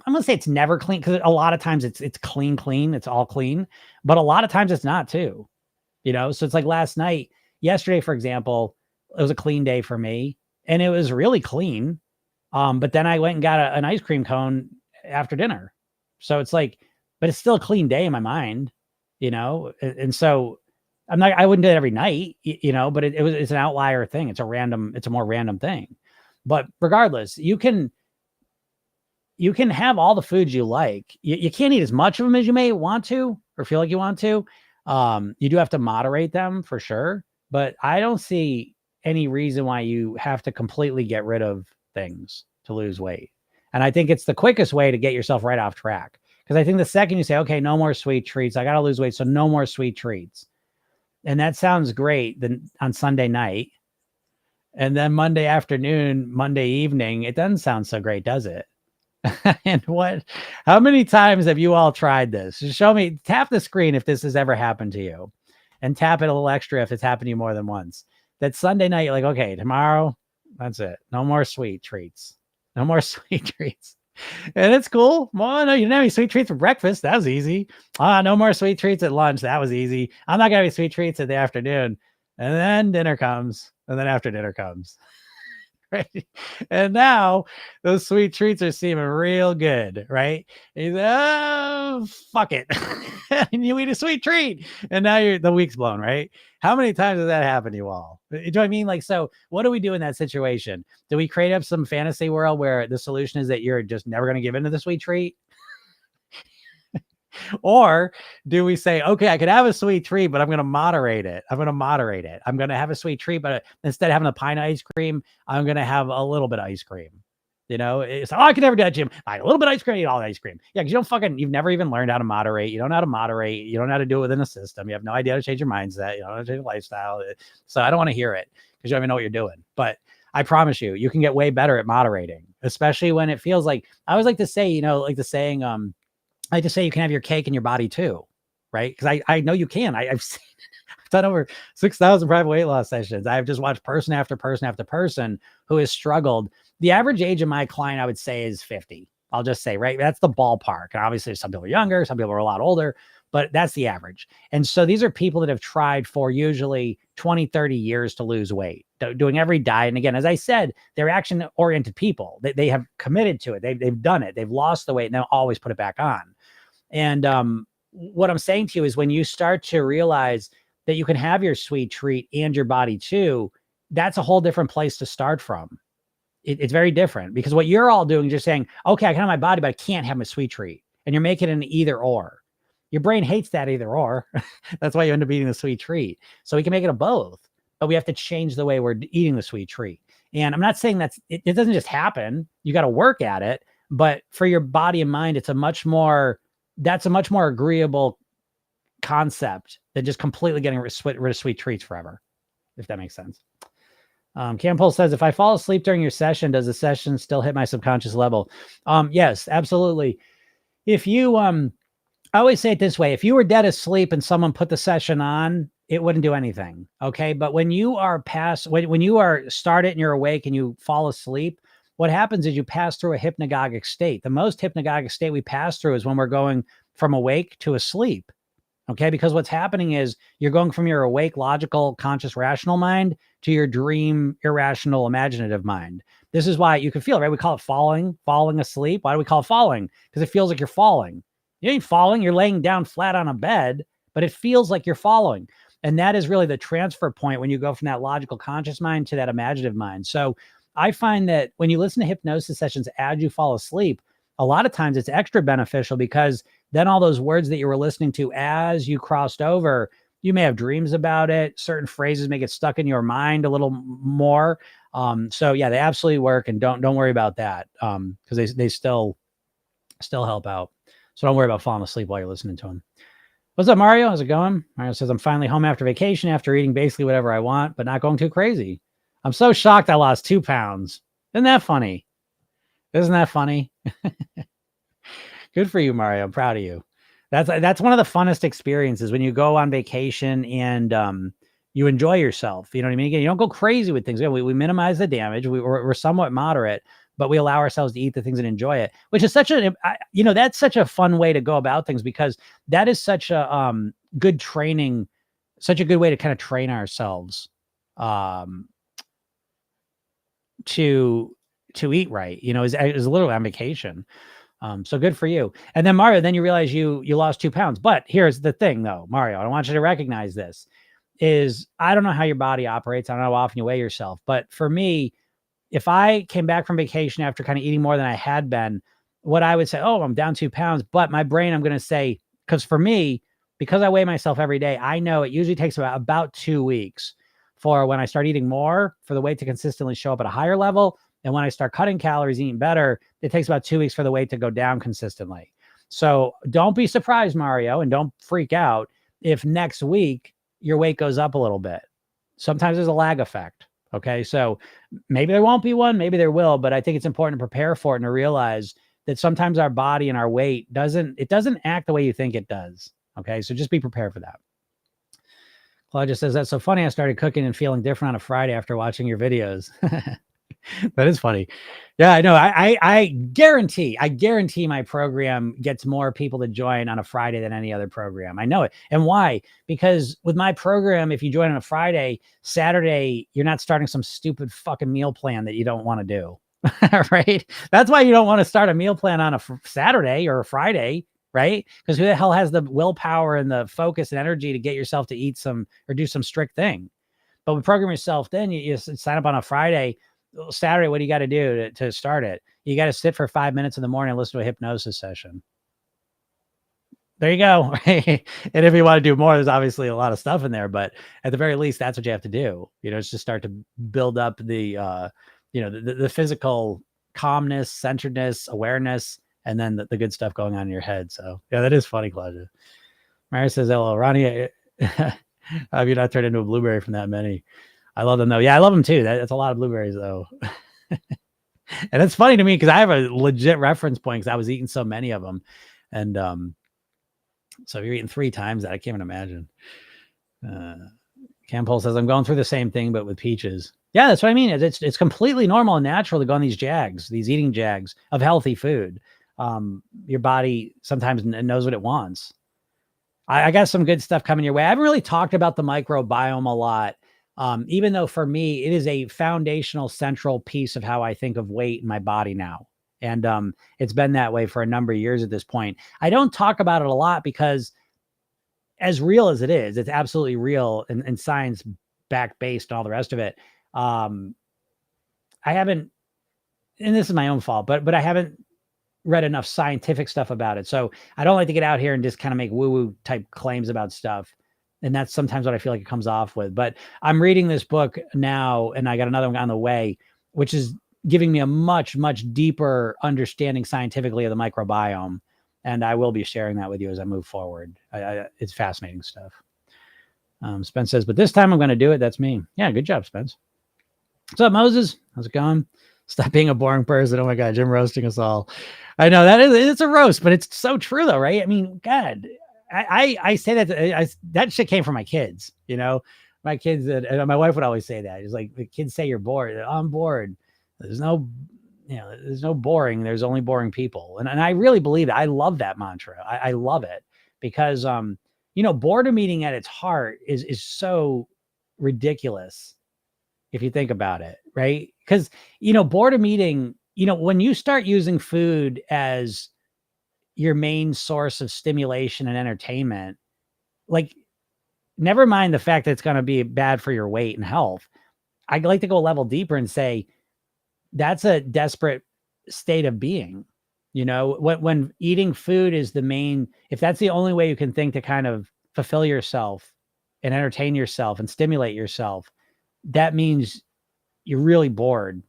I'm gonna say it's never clean because a lot of times it's clean, it's all clean, but a lot of times it's not too, so it's like yesterday, for example, it was a clean day for me and it was really clean. But then I went and got an ice cream cone after dinner. So it's like, but it's still a clean day in my mind, and so I wouldn't do it every night, but it's an outlier thing. It's a more random thing. But regardless, you can have all the foods you like. You can't eat as much of them as you may want to, or feel like you want to. You do have to moderate them for sure, but I don't see any reason why you have to completely get rid of things to lose weight. And I think it's the quickest way to get yourself right off track. Because I think the second you say, okay, no more sweet treats, I got to lose weight, so no more sweet treats. And that sounds great then on Sunday night. And then Monday afternoon, Monday evening, it doesn't sound so great, does it? And how many times have you all tried this? Just show me, tap the screen if this has ever happened to you. And tap it a little extra if it's happened to you more than once. That Sunday night, you're like, okay, tomorrow, that's it. No more sweet treats. No more sweet treats. And it's cool. Well, no, you didn't have any sweet treats for breakfast. That was easy. No more sweet treats at lunch. That was easy. I'm not going to have any sweet treats at the afternoon. And then dinner comes. And then after dinner comes. Right? And now those sweet treats are seeming real good, right? He's fuck it. And you eat a sweet treat. And now the week's blown, right? How many times does that happen to you all? Do you know what I mean? Like, so what do we do in that situation? Do we create up some fantasy world where the solution is that you're just never going to give into the sweet treat? Or do we say, okay, I could have a sweet treat, but I'm going to moderate it. I'm going to have a sweet treat, but instead of having a pint of ice cream, I'm going to have a little bit of ice cream. It's I can never do that, Jim. A little bit of ice cream, eat all the ice cream. Yeah, because you've never even learned how to moderate. You don't know how to moderate. You don't know how to do it within a system. You have no idea how to change your mindset. You don't know how to change your lifestyle. So I don't want to hear it because you don't even know what you're doing. But I promise you can get way better at moderating, especially when it feels like, I always like to say, like the saying, I like to say you can have your cake in your body too, right? Because I know you can. I've done over 6,000 private weight loss sessions. I've just watched person after person after person who has struggled the average age of my client, I would say, is 50. I'll just say, right? That's the ballpark. And obviously some people are younger, some people are a lot older, but that's the average. And so these are people that have tried for usually 20, 30 years to lose weight, doing every diet. And again, as I said, they're action-oriented people. They have committed to it. They've done it. They've lost the weight and they'll always put it back on. And what I'm saying to you is when you start to realize that you can have your sweet treat and your body too, that's a whole different place to start from. It's very different because what you're all doing is just saying, okay, I can have my body, but I can't have my sweet treat. And you're making it an either or. Your brain hates that either or. That's why you end up eating the sweet treat. So we can make it a both, but we have to change the way we're eating the sweet treat. And I'm not saying it doesn't just happen. You got to work at it, but for your body and mind, that's a much more agreeable concept than just completely getting rid of sweet treats forever, if that makes sense. Campbell says, if I fall asleep during your session, does the session still hit my subconscious level? Yes, absolutely. If you, I always say it this way, if you were dead asleep and someone put the session on, it wouldn't do anything. Okay. But when you are when you are started and you're awake and you fall asleep, what happens is you pass through a hypnagogic state. The most hypnagogic state we pass through is when we're going from awake to asleep. Okay. Because what's happening is you're going from your awake, logical, conscious, rational mind to your dream, irrational, imaginative mind. This is why you can feel it, right? We call it falling asleep. Why do we call it falling? Because it feels like you're falling. You ain't falling. You're laying down flat on a bed, but it feels like you're falling. And that is really the transfer point when you go from that logical conscious mind to that imaginative mind. So I find that when you listen to hypnosis sessions as you fall asleep, a lot of times it's extra beneficial because then all those words that you were listening to as you crossed over, you may have dreams about it. Certain phrases may get stuck in your mind a little more. So yeah, they absolutely work, and don't worry about that because they still help out. So don't worry about falling asleep while you're listening to them. What's up, Mario? How's it going? Mario says, I'm finally home after vacation after eating basically whatever I want, but not going too crazy. I'm so shocked I lost 2 pounds. Isn't that funny? Isn't that funny? Good for you, Mario. I'm proud of you. That's one of the funnest experiences when you go on vacation and you enjoy yourself. You know what I mean? Again, you don't go crazy with things. We minimize the damage. We're somewhat moderate, but we allow ourselves to eat the things and enjoy it, which is that's such a fun way to go about things because that is such a good training, such a good way to kind of train ourselves to eat right, is literally on vacation. So good for you. And then Mario, then you realize you lost 2 pounds. But here's the thing though, Mario, I want you to recognize this is I don't know how your body operates. I don't know how often you weigh yourself, but for me, if I came back from vacation after kind of eating more than I had been, what I would say, oh, I'm down 2 pounds, but my brain, I'm going to say, because for me, because I weigh myself every day, I know it usually takes about 2 weeks for when I start eating more for the weight to consistently show up at a higher level. And when I start cutting calories, eating better, it takes about 2 weeks for the weight to go down consistently. So don't be surprised, Mario, and don't freak out if next week your weight goes up a little bit. Sometimes there's a lag effect. Okay. So maybe there won't be one, maybe there will, but I think it's important to prepare for it and to realize that sometimes our body and our weight doesn't act the way you think it does. Okay. So just be prepared for that. Claudia says, that's so funny. I started cooking and feeling different on a Friday after watching your videos. That is funny. Yeah, I know. I guarantee my program gets more people to join on a Friday than any other program. I know it. And why? Because with my program, if you join on a Friday, Saturday, you're not starting some stupid fucking meal plan that you don't want to do. Right? That's why you don't want to start a meal plan on a Saturday or a Friday, right? Because who the hell has the willpower and the focus and energy to get yourself to eat some or do some strict thing? But with program yourself, then you sign up on a Friday. Saturday, what do you got to do to start it? You got to sit for 5 minutes in the morning and listen to a hypnosis session. There you go. And if you want to do more, there's obviously a lot of stuff in there, but at the very least, that's what you have to do. It's just start to build up the physical calmness, centeredness, awareness, and then the good stuff going on in your head. So yeah, that is funny, Claudia. Mary says, hello, Ronnie. Have you not turned into a blueberry from that many? I love them though. Yeah, I love them too. That's a lot of blueberries though. And it's funny to me because I have a legit reference point because I was eating so many of them. And so if you're eating 3 times that, I can't even imagine. Campbell says, I'm going through the same thing, but with peaches. Yeah, that's what I mean. It's completely normal and natural to go on these jags, these eating jags of healthy food. Your body sometimes knows what it wants. I got some good stuff coming your way. I haven't really talked about the microbiome a lot, even though for me, it is a foundational central piece of how I think of weight in my body now. And it's been that way for a number of years at this point. I don't talk about it a lot because as real as it is, it's absolutely real and science back based and all the rest of it. I haven't, and this is my own fault, but I haven't read enough scientific stuff about it. So I don't like to get out here and just kind of make woo-woo type claims about stuff. And that's sometimes what I feel like it comes off with. But I'm reading this book now, and I got another one on the way, which is giving me a much, much deeper understanding scientifically of the microbiome. And I will be sharing that with you as I move forward. It's fascinating stuff. Spence says, but this time I'm going to do it. That's me. Yeah, good job, Spence. What's up, Moses? How's it going? Stop being a boring person. Oh my God, Jim roasting us all. I know it's a roast, but it's so true though, right? I mean, God, I say that that shit came from my kids, you know, my kids and my wife would always say that. It's like the kids say you're bored. I'm bored. There's no boring. There's only boring people. And I really believe it. I love that mantra. I love it because, boredom eating at its heart is so ridiculous if you think about it, right? Because, boredom eating, when you start using food as your main source of stimulation and entertainment, like, never mind the fact that it's going to be bad for your weight and health. I'd like to go a level deeper and say that's a desperate state of being. When eating food is the main, if that's the only way you can think to kind of fulfill yourself and entertain yourself and stimulate yourself, that means you're really bored.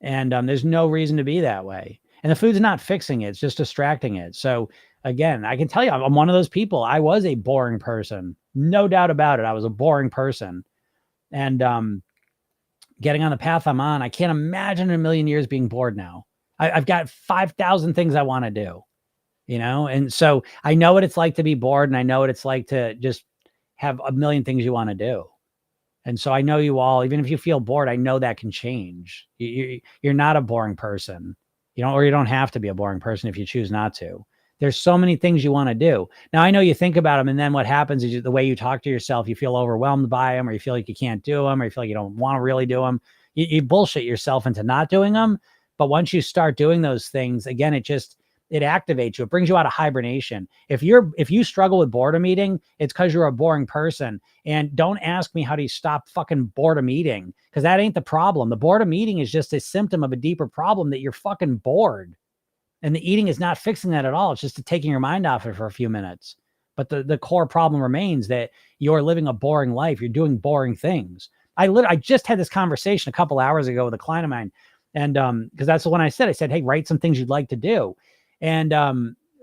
And there's no reason to be that way. And the food's not fixing it. It's just distracting it. So again, I can tell you, I'm one of those people. I was a boring person. No doubt about it. I was a boring person. And getting on the path I'm on, I can't imagine in a million years being bored now. I've got 5,000 things I want to do, and so I know what it's like to be bored, and I know what it's like to just have a million things you want to do. And so I know you all, even if you feel bored, I know that can change. You're not a boring person, or you don't have to be a boring person if you choose not to. There's so many things you want to do. Now, I know you think about them, and then what happens is the way you talk to yourself, you feel overwhelmed by them, or you feel like you can't do them, or you feel like you don't want to really do them. You bullshit yourself into not doing them. But once you start doing those things, again, it activates you. It brings you out of hibernation. If you struggle with boredom eating, it's because you're a boring person. And don't ask me how do you stop fucking boredom eating, because that ain't the problem. The boredom eating is just a symptom of a deeper problem, that you're fucking bored. And the eating is not fixing that at all. It's just taking your mind off it for a few minutes. But the core problem remains that you're living a boring life. You're doing boring things. I just had this conversation a couple hours ago with a client of mine. And because that's the one I said, hey, write some things you'd like to do. And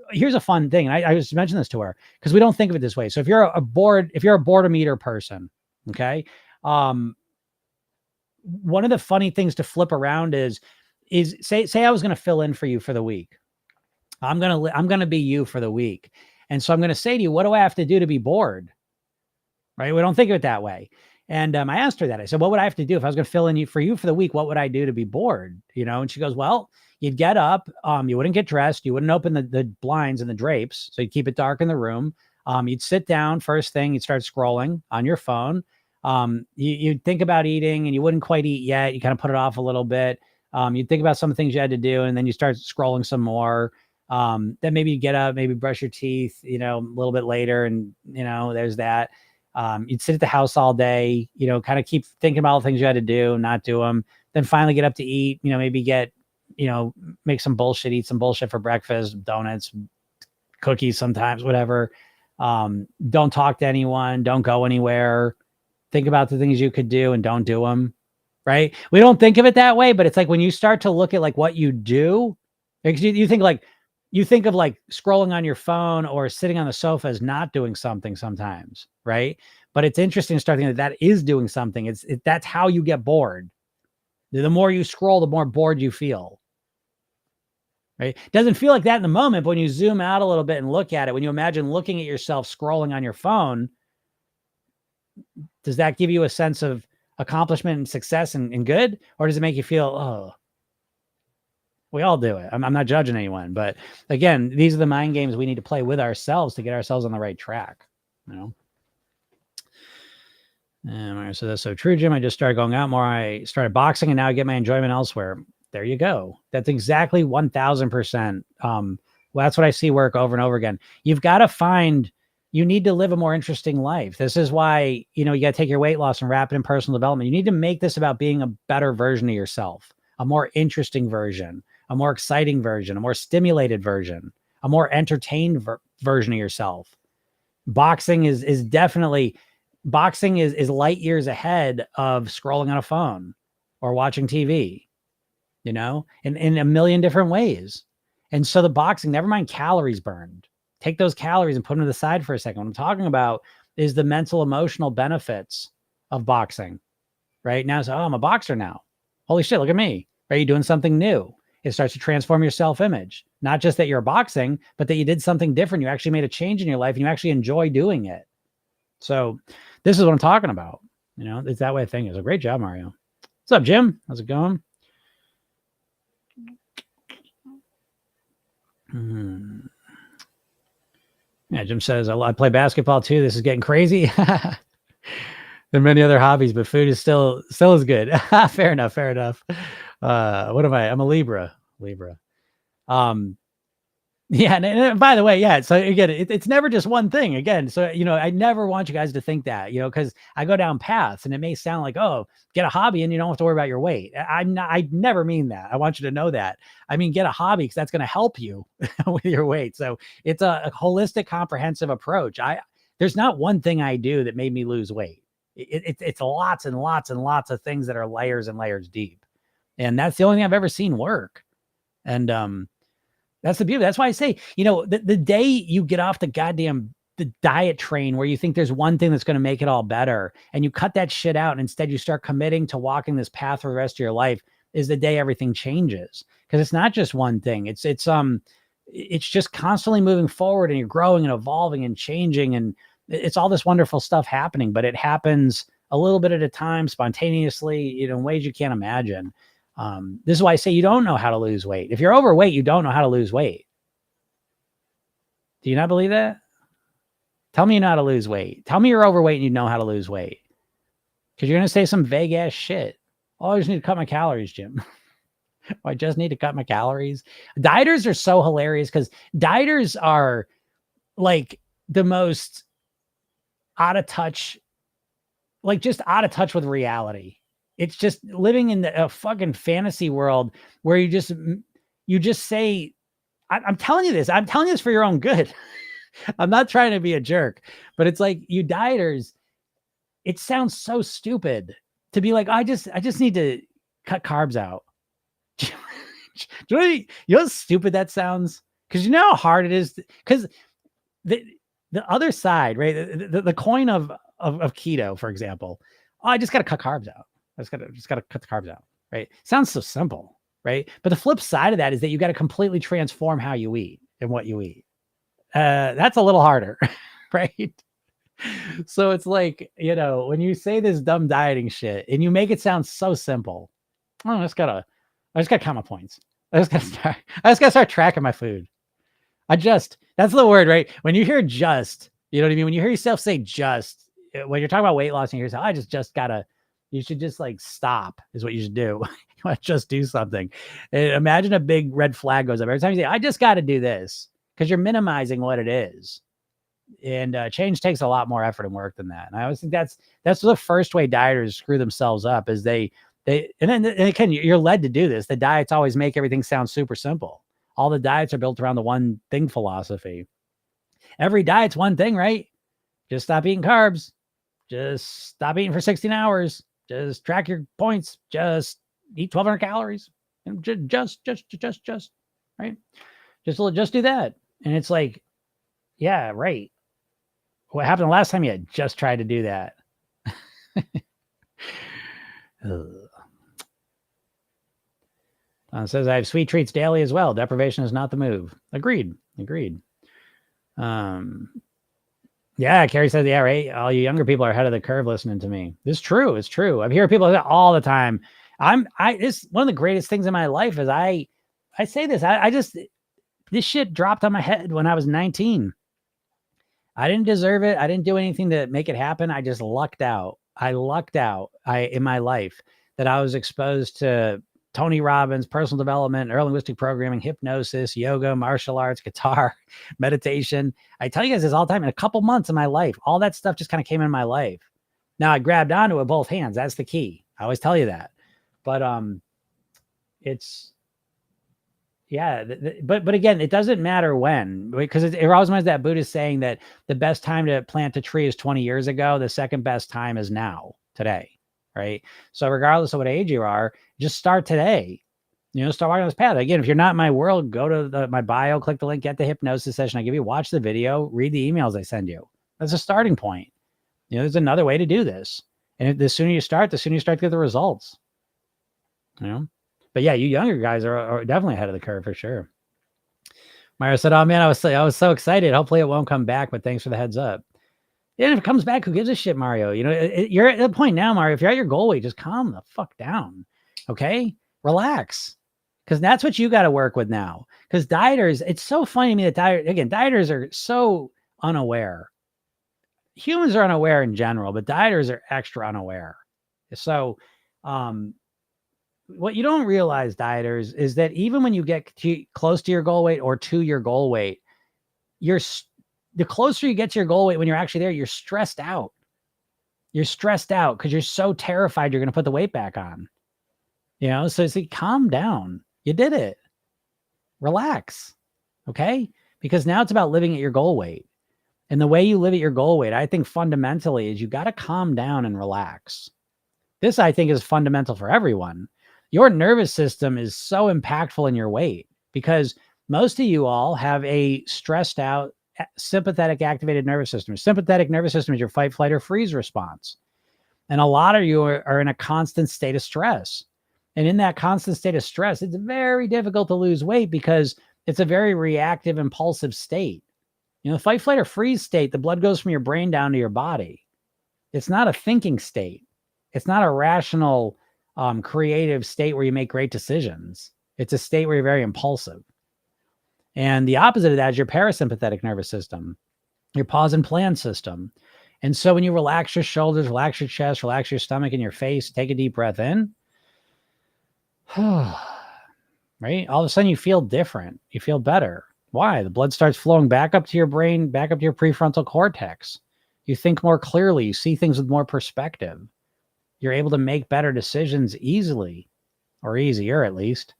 here's a fun thing. And I just mentioned this to her because we don't think of it this way. So if you're a boredom eater person, okay. One of the funny things to flip around is say I was going to fill in for you for the week. I'm going to be you for the week. And so I'm going to say to you, what do I have to do to be bored? Right. We don't think of it that way. And I asked her that. I said, what would I have to do if I was going to fill in for you for the week? What would I do to be bored? And she goes, well, you'd get up, you wouldn't get dressed. You wouldn't open the blinds and the drapes. So you'd keep it dark in the room. You'd sit down first thing, you'd start scrolling on your phone. You'd think about eating and you wouldn't quite eat yet. You kind of put it off a little bit. You'd think about some things you had to do, and then you start scrolling some more. Then maybe you get up, maybe brush your teeth, a little bit later. And, there's that. You'd sit at the house all day, kind of keep thinking about all the things you had to do, not do them. Then finally get up to eat, maybe make some bullshit, eat some bullshit for breakfast, donuts, cookies sometimes, whatever. Don't talk to anyone, don't go anywhere. Think about the things you could do and don't do them. Right. We don't think of it that way, but it's like when you start to look at like what you do, you think of like scrolling on your phone or sitting on the sofa as not doing something sometimes. Right. But it's interesting to start thinking that is doing something. That's how you get bored. The more you scroll, the more bored you feel. Right. Doesn't feel like that in the moment, but when you zoom out a little bit and look at it, when you imagine looking at yourself scrolling on your phone, does that give you a sense of accomplishment and success and good? Or does it make you feel, oh, we all do it. I'm not judging anyone, but again, these are the mind games we need to play with ourselves to get ourselves on the right track, you know? And so that's so true, Jim. I just started going out more. I started boxing and now I get my enjoyment elsewhere. There you go. That's exactly 1000%. Well, that's what I see work over and over again. You've got to find, you need to live a more interesting life. This is why, you got to take your weight loss and wrap it in personal development. You need to make this about being a better version of yourself, a more interesting version, a more exciting version, a more stimulated version, a more entertained version of yourself. Boxing is definitely, boxing is light years ahead of scrolling on a phone or watching TV, in a million different ways. And so the boxing, never mind calories burned, take those calories and put them to the side for a second. What I'm talking about is the mental, emotional benefits of boxing. Right now, so, I'm a boxer now. Holy shit, look at me. Right? You're doing something new. It starts to transform your self-image. Not just that you're boxing, but that you did something different. You actually made a change in your life and you actually enjoy doing it. So this is what I'm talking about. It's that way of thinking. So great job, Mario. What's up, Jim? How's it going? Yeah, Jim says, I play basketball too. This is getting crazy. Than many other hobbies, but food is still as good. Fair enough. What am I? I'm a Libra. Yeah. And by the way, yeah. So again, it's never just one thing again. So, I never want you guys to think that, cause I go down paths and it may sound like, oh, get a hobby and you don't have to worry about your weight. I never mean that. I want you to know that. I mean, get a hobby because that's going to help you with your weight. So it's a holistic, comprehensive approach. There's not one thing I do that made me lose weight. It's lots and lots and lots of things that are layers and layers deep. And that's the only thing I've ever seen work. And that's the beauty. That's why I say, the day you get off the diet train where you think there's one thing that's going to make it all better and you cut that shit out and instead you start committing to walking this path for the rest of your life is the day everything changes. Because it's not just one thing. It's just constantly moving forward and you're growing and evolving and changing and it's all this wonderful stuff happening, but it happens a little bit at a time, spontaneously, in ways you can't imagine. This is why I say you don't know how to lose weight. If you're overweight, you don't know how to lose weight. Do you not believe that? Tell me you know how to lose weight. Tell me you're overweight and you know how to lose weight. Because you're going to say some vague ass shit. Oh, I just need to cut my calories, Jim. I just need to cut my calories. Dieters are so hilarious because dieters are like the most out of touch, just out of touch with reality. It's just living in a fucking fantasy world where you just say, I'm telling you this. I'm telling you this for your own good. I'm not trying to be a jerk, but it's like you dieters, it sounds so stupid to be like, I just need to cut carbs out. Do you know how stupid that sounds? Because you know how hard it is. Because the other side, right? The coin of keto, for example. Oh, I just got to cut carbs out. I just got to cut the carbs out, right? Sounds so simple, right? But the flip side of that is that you got to completely transform how you eat and what you eat. That's a little harder, right? So it's like, when you say this dumb dieting shit and you make it sound so simple, I just gotta count my points. I just gotta start tracking my food. That's the word, right? When you hear just, you know what I mean? When you hear yourself say just, when you're talking about weight loss and you hear yourself, you should just stop is what you should do. You want to just do something. And imagine a big red flag goes up every time you say, I just got to do this, because you're minimizing what it is. And change takes a lot more effort and work than that. And I always think that's the first way dieters screw themselves up is and again, you're led to do this. The diets always make everything sound super simple. All the diets are built around the one thing philosophy. Every diet's one thing, right? Just stop eating carbs. Just stop eating for 16 hours. Just track your points. Just eat 1,200 calories. And just, right? Just do that. And it's like, yeah, right. What happened the last time you just tried to do that? Says I have sweet treats daily as well. Deprivation is not the move. Agreed. Yeah, Carrie says, yeah, right. All you younger people are ahead of the curve listening to me. This is true. It's true. I hear people say that all the time. This one of the greatest things in my life is I say this. I just, this shit dropped on my head when I was 19. I didn't deserve it. I didn't do anything to make it happen. I just lucked out. I lucked out in my life that I was exposed to Tony Robbins, personal development, neurolinguistic programming, hypnosis, yoga, martial arts, guitar, meditation. I tell you guys this all the time. In a couple months of my life, all that stuff just kind of came in my life. Now I grabbed onto it with both hands. That's the key. I always tell you that. But it's yeah, but again, it doesn't matter when, because it always reminds that Buddhist saying that the best time to plant a tree is 20 years ago. The second best time is now, today, right? So regardless of what age you are, just start today. Start walking on this path. Again, if you're not in my world, go to my bio, click the link, get the hypnosis session I give you, watch the video, read the emails I send you. That's a starting point. There's another way to do this. And the sooner you start, to get the results. But yeah, you younger guys are definitely ahead of the curve for sure. Mario said, "Oh man, I was so excited. Hopefully it won't come back, but thanks for the heads up." Yeah, if it comes back, who gives a shit, Mario? You're at the point now, Mario. If you're at your goal weight, just calm the fuck down, okay? Relax, because that's what you got to work with now. Because dieters, it's so funny to me that dieters are so unaware. Humans are unaware in general, but dieters are extra unaware. So, what you don't realize, dieters, is that even when you get close to your goal weight or to your goal weight, the closer you get to your goal weight when you're actually there, you're stressed out. You're stressed out because you're so terrified you're going to put the weight back on. So calm down. You did it. Relax. Okay? Because now it's about living at your goal weight. And the way you live at your goal weight, I think fundamentally, is you got to calm down and relax. This, I think, is fundamental for everyone. Your nervous system is so impactful in your weight because most of you all have a stressed out, sympathetic activated nervous system. Sympathetic nervous system is your fight, flight, or freeze response. And a lot of you are in a constant state of stress. And in that constant state of stress, it's very difficult to lose weight because it's a very reactive, impulsive state. The fight, flight, or freeze state, the blood goes from your brain down to your body. It's not a thinking state. It's not a rational, creative state where you make great decisions. It's a state where you're very impulsive. And the opposite of that is your parasympathetic nervous system, your pause and plan system. And so when you relax your shoulders, relax your chest, relax your stomach and your face, take a deep breath in, right? All of a sudden you feel different. You feel better. Why? The blood starts flowing back up to your brain, back up to your prefrontal cortex. You think more clearly. You see things with more perspective. You're able to make better decisions easily, or easier at least.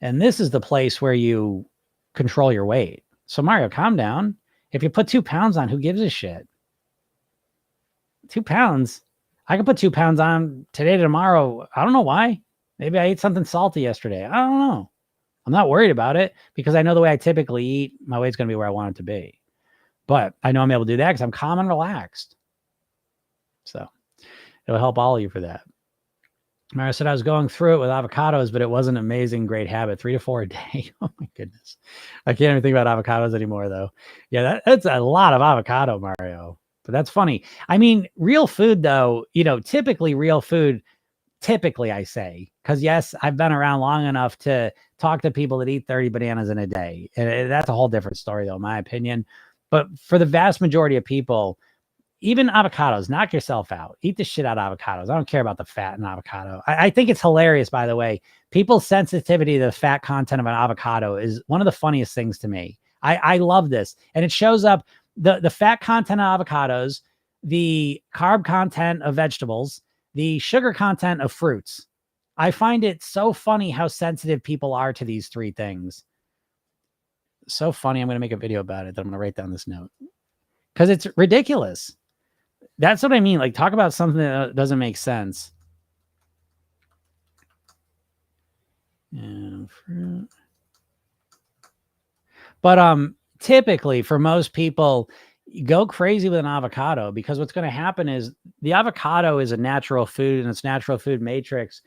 And this is the place where you control your weight. So Mario, calm down. If you put 2 pounds on, who gives a shit? 2 pounds? I could put 2 pounds on today to tomorrow. I don't know why. Maybe I ate something salty yesterday. I don't know. I'm not worried about it because I know the way I typically eat, my weight's going to be where I want it to be. But I know I'm able to do that because I'm calm and relaxed. So it'll help all of you for that. Mara said, I was going through it with avocados, but it was an amazing, great habit. 3 to 4 a day. Oh my goodness. I can't even think about avocados anymore though. Yeah, that's a lot of avocado, Mario. But that's funny. I mean, real food though, typically real food, I say, because yes, I've been around long enough to talk to people that eat 30 bananas in a day. And that's a whole different story though, in my opinion. But for the vast majority of people, even avocados, knock yourself out. Eat the shit out of avocados. I don't care about the fat in avocado. I think it's hilarious, by the way. People's sensitivity to the fat content of an avocado is one of the funniest things to me. I love this. And it shows up, the fat content of avocados, the carb content of vegetables, the sugar content of fruits. I find it so funny how sensitive people are to these 3 things. So funny. I'm going to make a video about it that I'm going to write down this note because it's ridiculous. That's what I mean. Like, talk about something that doesn't make sense. But typically for most people, go crazy with an avocado because what's going to happen is the avocado is a natural food and it's natural food matrix.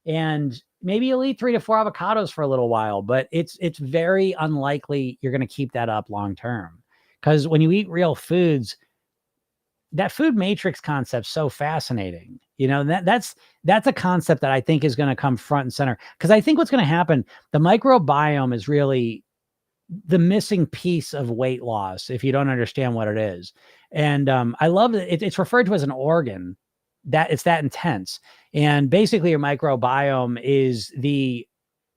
And maybe you'll eat 3 to 4 avocados for a little while, but it's very unlikely you're going to keep that up long term because when you eat real foods, that food matrix concept's so fascinating. That's a concept that I think is going to come front and center, because I think what's going to happen, the microbiome is really the missing piece of weight loss if you don't understand what it is. And I love that it's referred to as an organ, that it's that intense. And basically your microbiome is the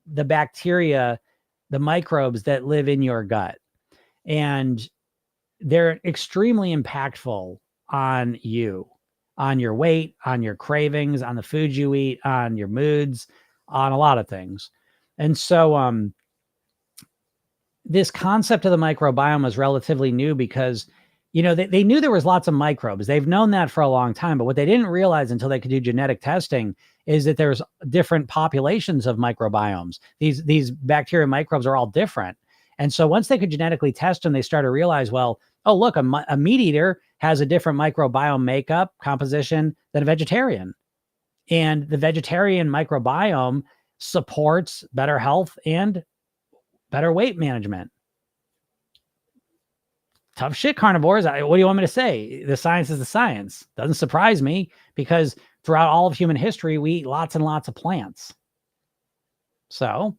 bacteria, the microbes that live in your gut. And they're extremely impactful on you, on your weight, on your cravings, on the food you eat, on your moods, on a lot of things. And so this concept of the microbiome was relatively new because, they knew there was lots of microbes. They've known that for a long time, but what they didn't realize until they could do genetic testing is that there's different populations of microbiomes. These bacteria microbes are all different. And so once they could genetically test them, they started to realize, well, oh, look, a meat eater has a different microbiome makeup composition than a vegetarian. And the vegetarian microbiome supports better health and better weight management. Tough shit, carnivores. What do you want me to say? The science is the science. Doesn't surprise me, because throughout all of human history, we eat lots and lots of plants. So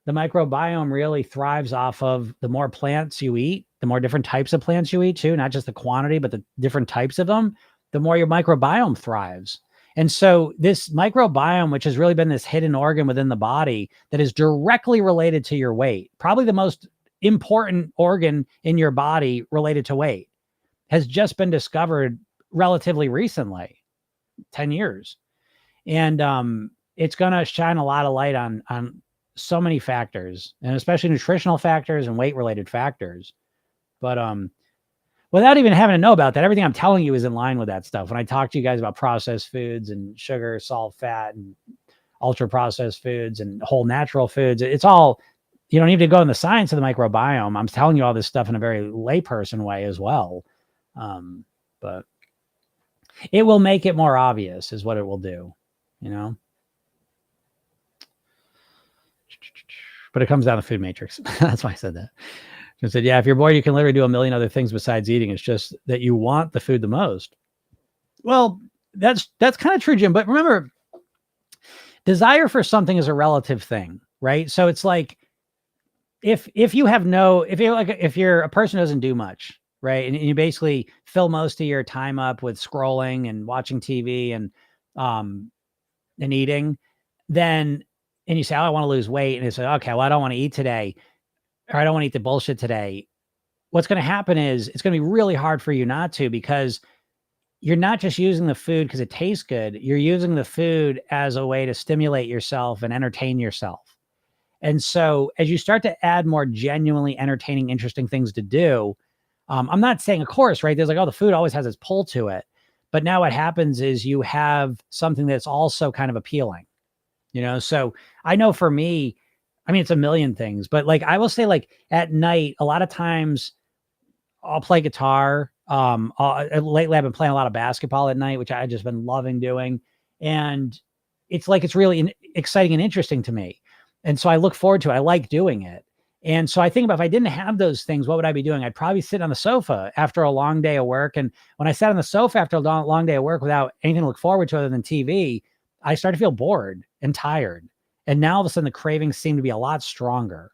the microbiome really thrives off of the more plants you eat, the more different types of plants you eat too, not just the quantity, but the different types of them, the more your microbiome thrives. And so this microbiome, which has really been this hidden organ within the body that is directly related to your weight, probably the most important organ in your body related to weight, has just been discovered relatively recently, 10 years. And it's going to shine a lot of light on so many factors, and especially nutritional factors and weight related factors. But without even having to know about that, everything I'm telling you is in line with that stuff. When I talk to you guys about processed foods and sugar, salt, fat, and ultra processed foods and whole natural foods, it's all, you don't need to go in the science of the microbiome. I'm telling you all this stuff in a very layperson way as well. But it will make it more obvious is what it will do, But it comes down to food matrix. That's why I said that. I said, yeah, if you're bored, you can literally do a million other things besides eating. It's just that you want the food the most. Well, that's kind of true, Jim. But remember, desire for something is a relative thing, right? So it's like, if you're a person who doesn't do much, right, and you basically fill most of your time up with scrolling and watching TV and eating, then, and you say, oh, I want to lose weight, and you say, okay, well, I don't want to eat today, or I don't want to eat the bullshit today. What's going to happen is it's going to be really hard for you not to, because you're not just using the food because it tastes good. You're using the food as a way to stimulate yourself and entertain yourself. And so as you start to add more genuinely entertaining, interesting things to do, I'm not saying, of course, right? There's like, oh, the food always has its pull to it. But now what happens is you have something that's also kind of appealing, So I know for me, I mean, it's a million things, but like, I will say, like, at night, a lot of times I'll play guitar. Lately I've been playing a lot of basketball at night, which I just been loving doing. And it's like, it's really exciting and interesting to me. And so I look forward to it. I like doing it. And so I think about, if I didn't have those things, what would I be doing? I'd probably sit on the sofa after a long day of work. And when I sat on the sofa after a long day of work without anything to look forward to other than TV, I started to feel bored and tired. And now all of a sudden the cravings seem to be a lot stronger.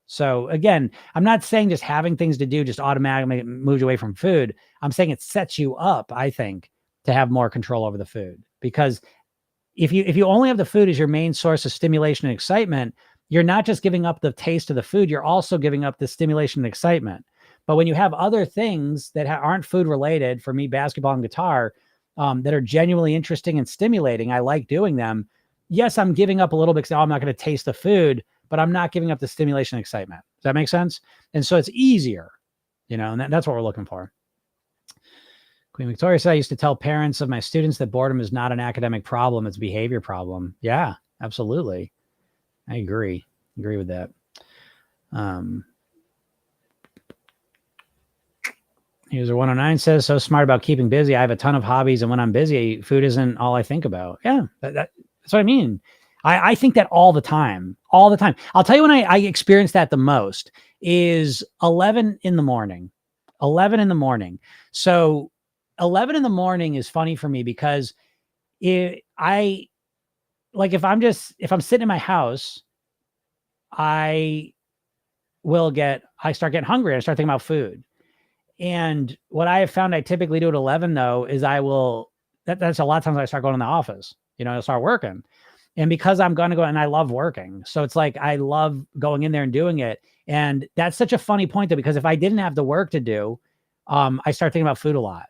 So again, I'm not saying just having things to do just automatically moves you away from food. I'm saying it sets you up, I think, to have more control over the food. Because if you only have the food as your main source of stimulation and excitement, you're not just giving up the taste of the food, you're also giving up the stimulation and excitement. But when you have other things that aren't food related, for me, basketball and guitar, that are genuinely interesting and stimulating, I like doing them. Yes, I'm giving up a little bit because I'm not going to taste the food, but I'm not giving up the stimulation and excitement. Does that make sense? And so it's easier, and that's what we're looking for. Queen Victoria said, I used to tell parents of my students that boredom is not an academic problem, it's a behavior problem. Yeah, absolutely. I agree with that. User 109 says, so smart about keeping busy. I have a ton of hobbies, and when I'm busy, food isn't all I think about. Yeah, that's what I mean. I think that all the time. I'll tell you when I experience that the most is 11 in the morning. 11 in the morning. So 11 in the morning is funny for me because if I'm sitting in my house, I start getting hungry. I start thinking about food. And what I have found I typically do at 11 though, is that's a lot of times I start going in the office, I'll start working. And because I'm going to go and I love working. So it's like, I love going in there and doing it. And that's such a funny point though, because if I didn't have the work to do, I start thinking about food a lot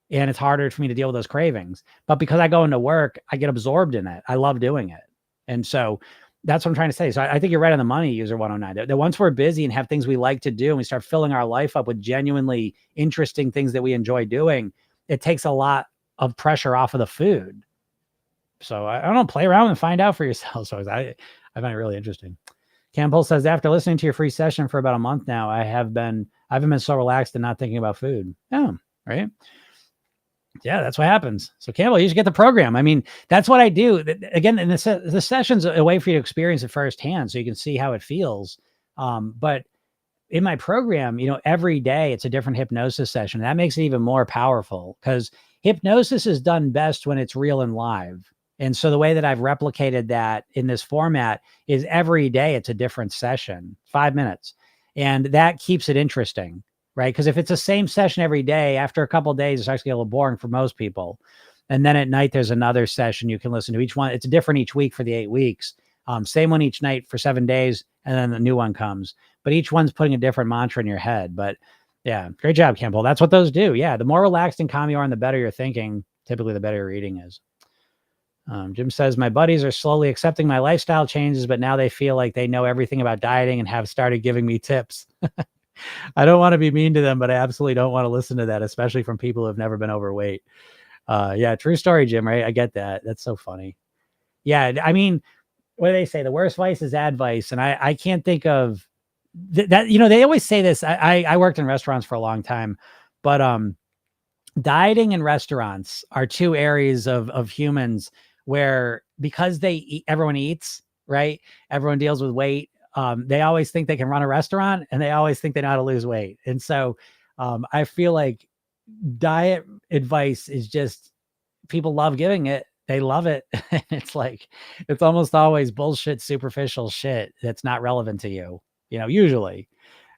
and it's harder for me to deal with those cravings. But because I go into work, I get absorbed in it. I love doing it. And so that's what I'm trying to say. So I think you're right on the money, user 109. That once we're busy and have things we like to do and we start filling our life up with genuinely interesting things that we enjoy doing, it takes a lot of pressure off of the food. So I don't know, play around and find out for yourself. So I find it really interesting. Campbell says, after listening to your free session for about a month now, I haven't been so relaxed and not thinking about food. Yeah, right. Yeah, that's what happens. So Campbell, you should get the program. I mean, that's what I do. Again, and the session's a way for you to experience it firsthand so you can see how it feels. But in my program, every day it's a different hypnosis session. That makes it even more powerful because hypnosis is done best when it's real and live. And so the way that I've replicated that in this format is every day it's a different session, 5 minutes. And that keeps it interesting, right? Because if it's the same session every day, after a couple of days, it's actually a little boring for most people. And then at night, there's another session you can listen to. Each one, it's different each week for the 8 weeks. Same one each night for 7 days, and then the new one comes. But each one's putting a different mantra in your head. But yeah, great job, Campbell. That's what those do. Yeah, the more relaxed and calm you are and the better you're thinking, typically the better your eating is. Jim says, my buddies are slowly accepting my lifestyle changes, but now they feel like they know everything about dieting and have started giving me tips. I don't want to be mean to them, but I absolutely don't want to listen to that, especially from people who have never been overweight. Yeah, true story, Jim, right? I get that. That's so funny. Yeah, I mean, what do they say? The worst vice is advice. And I can't think of that. They always say this. I worked in restaurants for a long time, but dieting and restaurants are two areas of humans where, because everyone eats, right? Everyone deals with weight. They always think they can run a restaurant and they always think they know how to lose weight. And so I feel like diet advice is just, people love giving it. They love it. It's like, it's almost always bullshit, superficial shit that's not relevant to you, usually.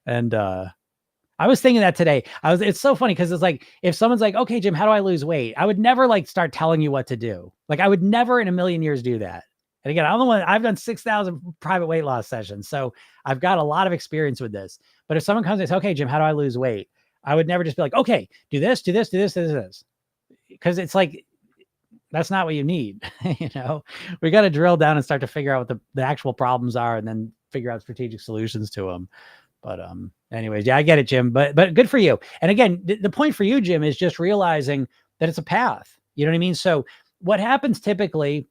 And I was thinking that today. It's so funny because it's like, if someone's like, okay, Jim, how do I lose weight? I would never start telling you what to do. I would never in a million years do that. And again, I've done 6,000 private weight loss sessions. So I've got a lot of experience with this. But if someone comes and says, okay, Jim, how do I lose weight? I would never just be like, okay, do this, do this, do this, do this. Because it's like, that's not what you need. We got to drill down and start to figure out what the actual problems are and then figure out strategic solutions to them. But anyways, yeah, I get it, Jim, but good for you. And again, the point for you, Jim, is just realizing that it's a path. You know what I mean? So what happens typically,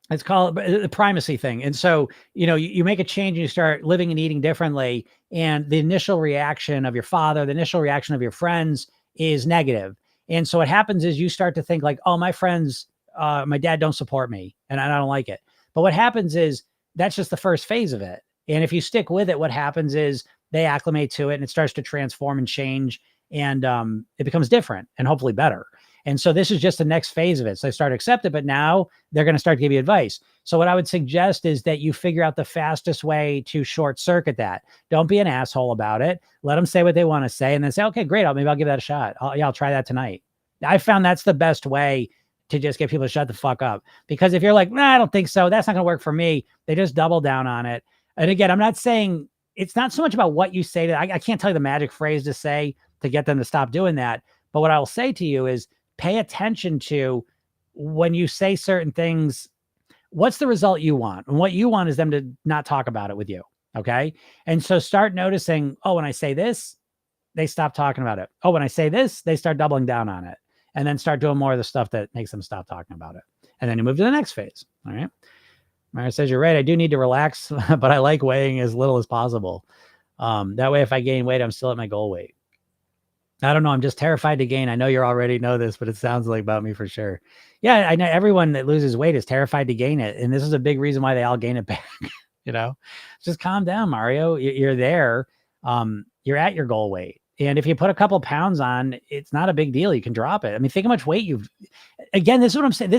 it's called the primacy thing. And so, you make a change and you start living and eating differently. And the initial reaction of your father, the initial reaction of your friends is negative. And so what happens is you start to think like, oh, my friends, my dad don't support me and I don't like it. But what happens is that's just the first phase of it. And if you stick with it, what happens is they acclimate to it and it starts to transform and change and it becomes different and hopefully better. And so this is just the next phase of it. So they start to accept it, but now they're going to start to give you advice. So what I would suggest is that you figure out the fastest way to short circuit that. Don't be an asshole about it. Let them say what they want to say and then say, okay, great. Maybe I'll give that a shot. I'll try that tonight. I found that's the best way to just get people to shut the fuck up. Because if you're like, nah, I don't think so, that's not going to work for me. They just double down on it. And again, I'm not saying it's not so much about what you say. I can't tell you the magic phrase to say to get them to stop doing that. But what I will say to you is pay attention to when you say certain things, what's the result you want? And what you want is them to not talk about it with you. Okay. And so start noticing, oh, when I say this, they stop talking about it. Oh, when I say this, they start doubling down on it. And then start doing more of the stuff that makes them stop talking about it. And then you move to the next phase. All right. Mara says, you're right. I do need to relax, but I like weighing as little as possible. That way, if I gain weight, I'm still at my goal weight. I don't know. I'm just terrified to gain. I know you already know this, but it sounds like about me for sure. Yeah, I know everyone that loses weight is terrified to gain it. And this is a big reason why they all gain it back. Just calm down, Mario. You're there. You're at your goal weight. And if you put a couple pounds on, it's not a big deal. You can drop it. I mean, think how much weight again, this is what I'm saying.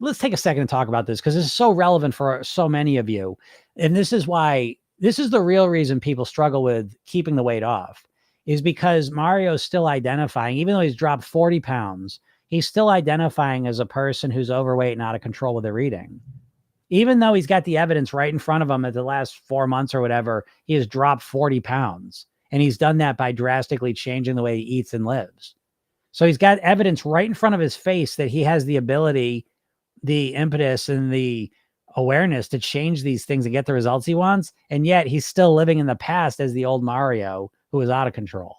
Let's take a second to talk about this because this is so relevant for so many of you. And this is the real reason people struggle with keeping the weight off, is because Mario's still identifying, even though he's dropped 40 pounds, he's still identifying as a person who's overweight and out of control with their eating. Even though he's got the evidence right in front of him at the last 4 months or whatever, he has dropped 40 pounds. And he's done that by drastically changing the way he eats and lives. So he's got evidence right in front of his face that he has the ability, the impetus, and the awareness to change these things and get the results he wants. And yet he's still living in the past as the old Mario who is out of control.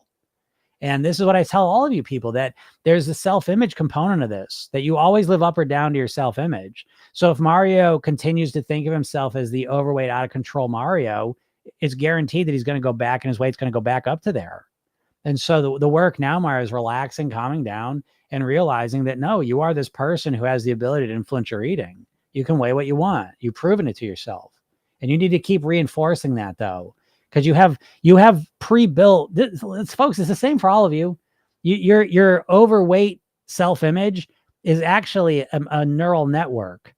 And this is what I tell all of you people, that there's the self-image component of this, that you always live up or down to your self-image. So if Mario continues to think of himself as the overweight, out of control Mario, it's guaranteed that he's going to go back and his weight's going to go back up to there. And so the work now, Mario, is relaxing, calming down, and realizing that, no, you are this person who has the ability to influence your eating. You can weigh what you want. You've proven it to yourself. And you need to keep reinforcing that, though, because you have pre-built, folks, it's the same for all of you. Your overweight self-image is actually a neural network.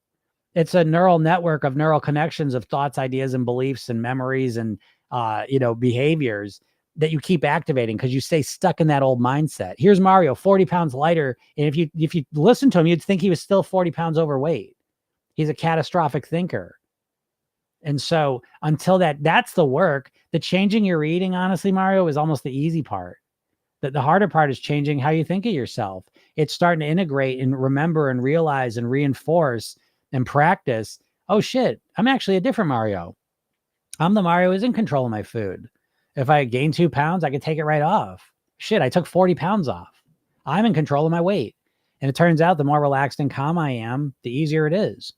It's a neural network of neural connections of thoughts, ideas, and beliefs and memories and behaviors that you keep activating because you stay stuck in that old mindset. Here's Mario, 40 pounds lighter. And if you listen to him, you'd think he was still 40 pounds overweight. He's a catastrophic thinker. And so until that's the work. The changing your eating, honestly, Mario, is almost the easy part. The harder part is changing how you think of yourself. It's starting to integrate and remember and realize and reinforce and practice. Oh shit, I'm actually a different Mario. I'm the Mario who's in control of my food. If I gain 2 pounds, I can take it right off. Shit, I took 40 pounds off. I'm in control of my weight. And it turns out the more relaxed and calm I am, the easier it is.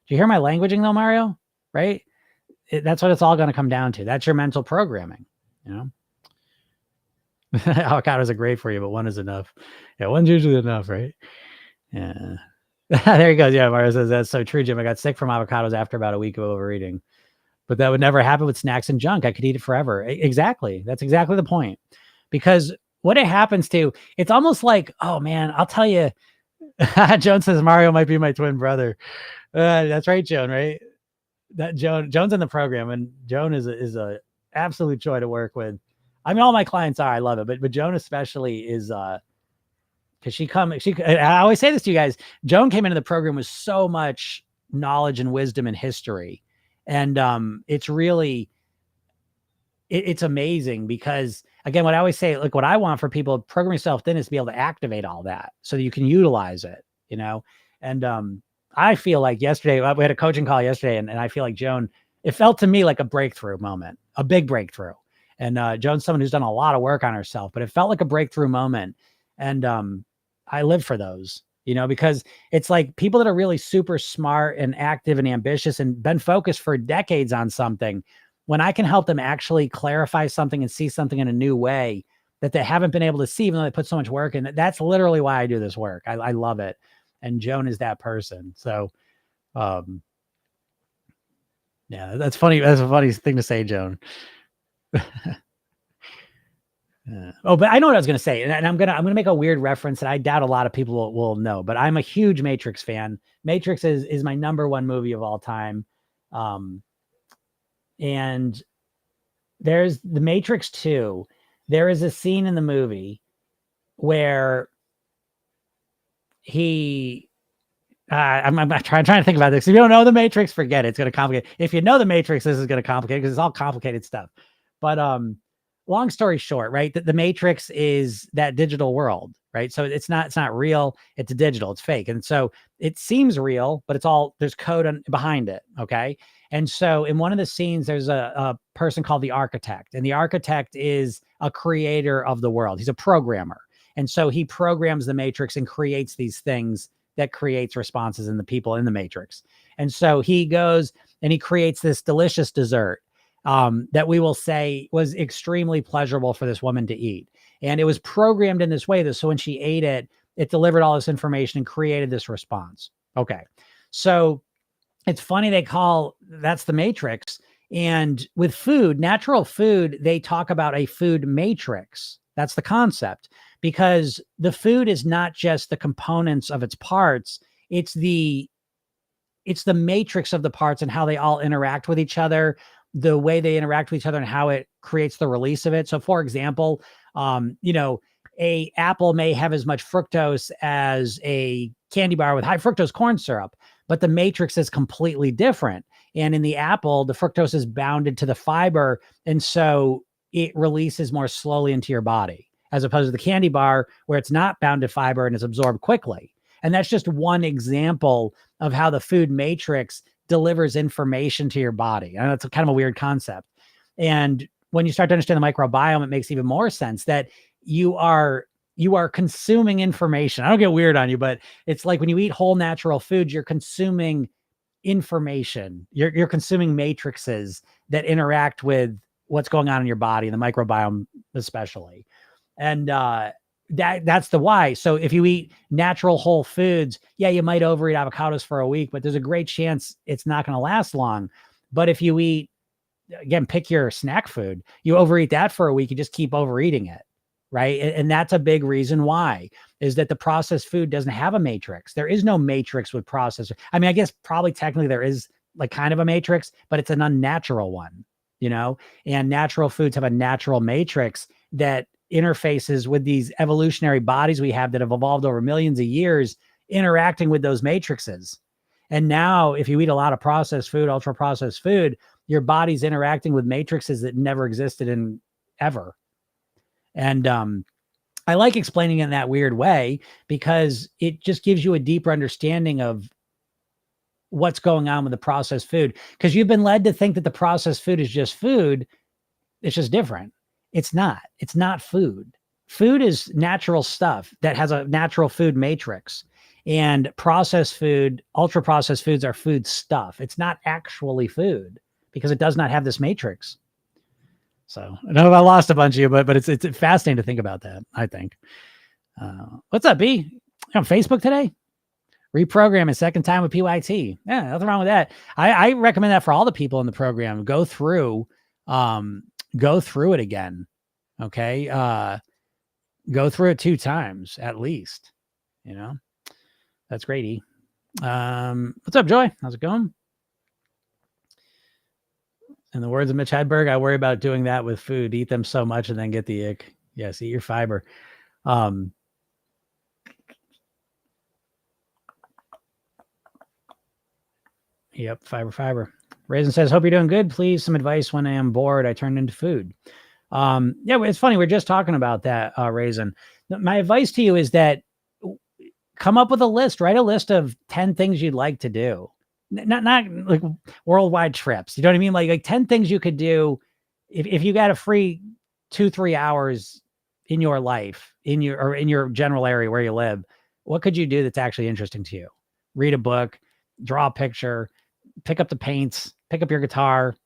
Do you hear my languaging though, Mario? Right? That's what it's all going to come down to. That's your mental programming, you know? Avocados are great for you, but one is enough. Yeah, one's usually enough, right? Yeah. There he goes. Yeah, Mario says, that's so true, Jim. I got sick from avocados after about a week of overeating. But that would never happen with snacks and junk. I could eat it forever. Exactly. That's exactly the point. Because what it happens to, it's almost like, oh man, I'll tell you. Joan says Mario might be my twin brother. That's right, Joan, right? That Joan's in the program, and Joan is a absolute joy to work with. I mean, all my clients are, I love it, but Joan especially is, because I always say this to you guys, Joan came into the program with so much knowledge and wisdom and history. And it's really, it's amazing because, again, what I always say, like what I want for people, program yourself thin, is to be able to activate all that so that you can utilize it, you know? And I feel like yesterday, we had a coaching call yesterday, and I feel like Joan, it felt to me like a breakthrough moment, a big breakthrough. And Joan's someone who's done a lot of work on herself, but it felt like a breakthrough moment. And I live for those, you know, because it's like people that are really super smart and active and ambitious and been focused for decades on something, when I can help them actually clarify something and see something in a new way that they haven't been able to see, even though they put so much work in, that's literally why I do this work. I love it. And Joan is that person. So, yeah, that's funny. That's a funny thing to say, Joan. But I know what I was going to say, and I'm going to make a weird reference that I doubt a lot of people will know, but I'm a huge Matrix fan. Matrix is my number one movie of all time. And there's the Matrix 2. There is a scene in the movie where I'm trying to think about this. If you don't know the Matrix, forget it. It's going to complicate. If you know the Matrix, this is going to complicate because it's all complicated stuff. But long story short, right? The Matrix is that digital world, right? So it's not real. It's digital. It's fake. And so it seems real, but there's code behind it. Okay. And so in one of the scenes, there's a person called the architect, and the architect is a creator of the world. He's a programmer. And so he programs the Matrix and creates these things that creates responses in the people in the Matrix. And so he goes and he creates this delicious dessert that we will say was extremely pleasurable for this woman to eat. And it was programmed in this way that so when she ate it, it delivered all this information and created this response. Okay. So it's funny that's the Matrix. And with food, natural food, they talk about a food matrix. That's the concept, because the food is not just the components of its parts. It's the matrix of the parts and how they all interact with each other, the way they interact with each other and how it creates the release of it. So for example, a apple may have as much fructose as a candy bar with high fructose corn syrup, but the matrix is completely different. And in the apple, the fructose is bounded to the fiber. And so it releases more slowly into your body, as opposed to the candy bar where it's not bound to fiber and is absorbed quickly. And that's just one example of how the food matrix delivers information to your body. And that's kind of a weird concept. And when you start to understand the microbiome, it makes even more sense that you are consuming information. I don't get weird on you, but it's like when you eat whole natural foods, you're consuming information. You're consuming matrices that interact with what's going on in your body, and the microbiome especially. And that's the why. So if you eat natural whole foods, yeah, you might overeat avocados for a week, but there's a great chance it's not going to last long. But if you eat, again, pick your snack food, you overeat that for a week, you just keep overeating it, right? And that's a big reason why, is that the processed food doesn't have a matrix. There is no matrix with processed. I mean, I guess probably technically there is like kind of a matrix, but it's an unnatural one, and natural foods have a natural matrix that interfaces with these evolutionary bodies we have that have evolved over millions of years, interacting with those matrices. And now if you eat a lot of processed food, ultra processed food, your body's interacting with matrices that never existed in ever. And I like explaining it in that weird way, because it just gives you a deeper understanding of what's going on with the processed food. Because you've been led to think that the processed food is just food. It's just different. It's not. It's not food. Food is natural stuff that has a natural food matrix. And processed food, ultra processed foods are food stuff. It's not actually food because it does not have this matrix. So I know I lost a bunch of you, but it's fascinating to think about that, I think. What's up, B? On Facebook today? Reprogram a second time with PYT. Yeah, nothing wrong with that. I recommend that for all the people in the program. Go through it again. Okay. Go through it 2 times at least. That's great. E. What's up, Joy? How's it going? In the words of Mitch Hedberg, I worry about doing that with food. Eat them so much and then get the ick. Yes, eat your fiber. Yep, fiber. Raisin says, hope you're doing good. Please, some advice when I am bored. I turned into food. Yeah, it's funny. We're just talking about that, Raisin. My advice to you is that come up with a list. Write a list of 10 things you'd like to do. Not like worldwide trips. You know what I mean? Like 10 things you could do if you got a free 2-3 hours in your life, in your general area where you live. What could you do that's actually interesting to you? Read a book, draw a picture, pick up the paints, pick up your guitar,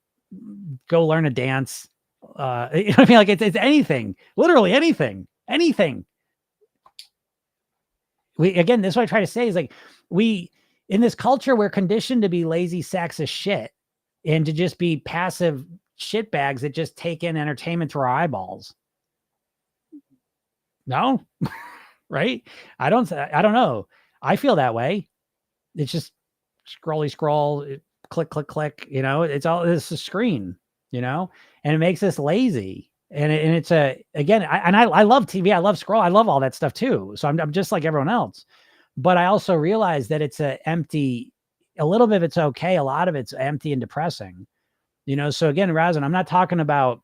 go learn a dance. You know what I mean? Like it's anything, literally anything. Again, this is what I try to say is like in this culture, we're conditioned to be lazy sacks of shit and to just be passive shit bags that just take in entertainment through our eyeballs. No, right? I don't know. I feel that way. It's just scroll, click. It's a screen, and it makes us lazy. And it's I love TV. I love scroll. I love all that stuff too. So I'm just like everyone else. But I also realize that it's a little bit of it's okay. A lot of it's empty and depressing, So again, Razin, I'm not talking about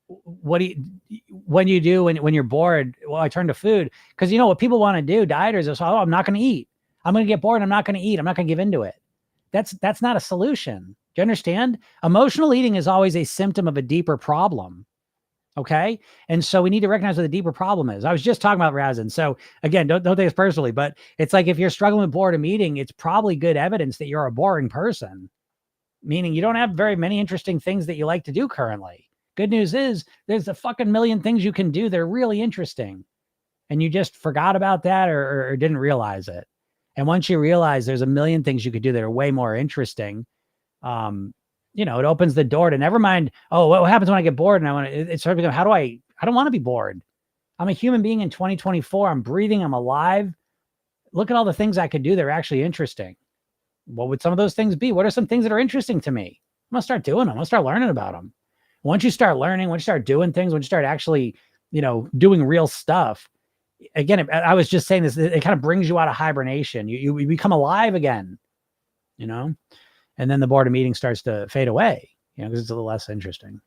when you're bored. Well, I turn to food because what people want to do, dieters is, I'm not going to eat. I'm going to get bored. I'm not going to eat. I'm not going to give into it. That's not a solution. Do you understand? Emotional eating is always a symptom of a deeper problem. Okay. And so we need to recognize what the deeper problem is. I was just talking about Razin. So again, don't take this personally, but it's like, if you're struggling with boredom eating, it's probably good evidence that you're a boring person, meaning you don't have very many interesting things that you like to do currently. Good news is there's a fucking million things you can do that are really interesting. And you just forgot about that or didn't realize it. And once you realize there's a million things you could do that are way more interesting, it opens the door to never mind, what happens when I get bored and I want to, it's sort of become, how do I I don't want to be bored. I'm a human being in 2024. I'm breathing. I'm alive. Look at all the things I could do that are actually interesting. What would some of those things be? What are some things that are interesting to me? I'm going to start doing them. I'm going to start learning about them. Once you start learning, once you start doing things, once you start actually, doing real stuff, again, I was just saying this, it kind of brings you out of hibernation. You become alive again, and then the boredom eating starts to fade away, because it's a little less interesting.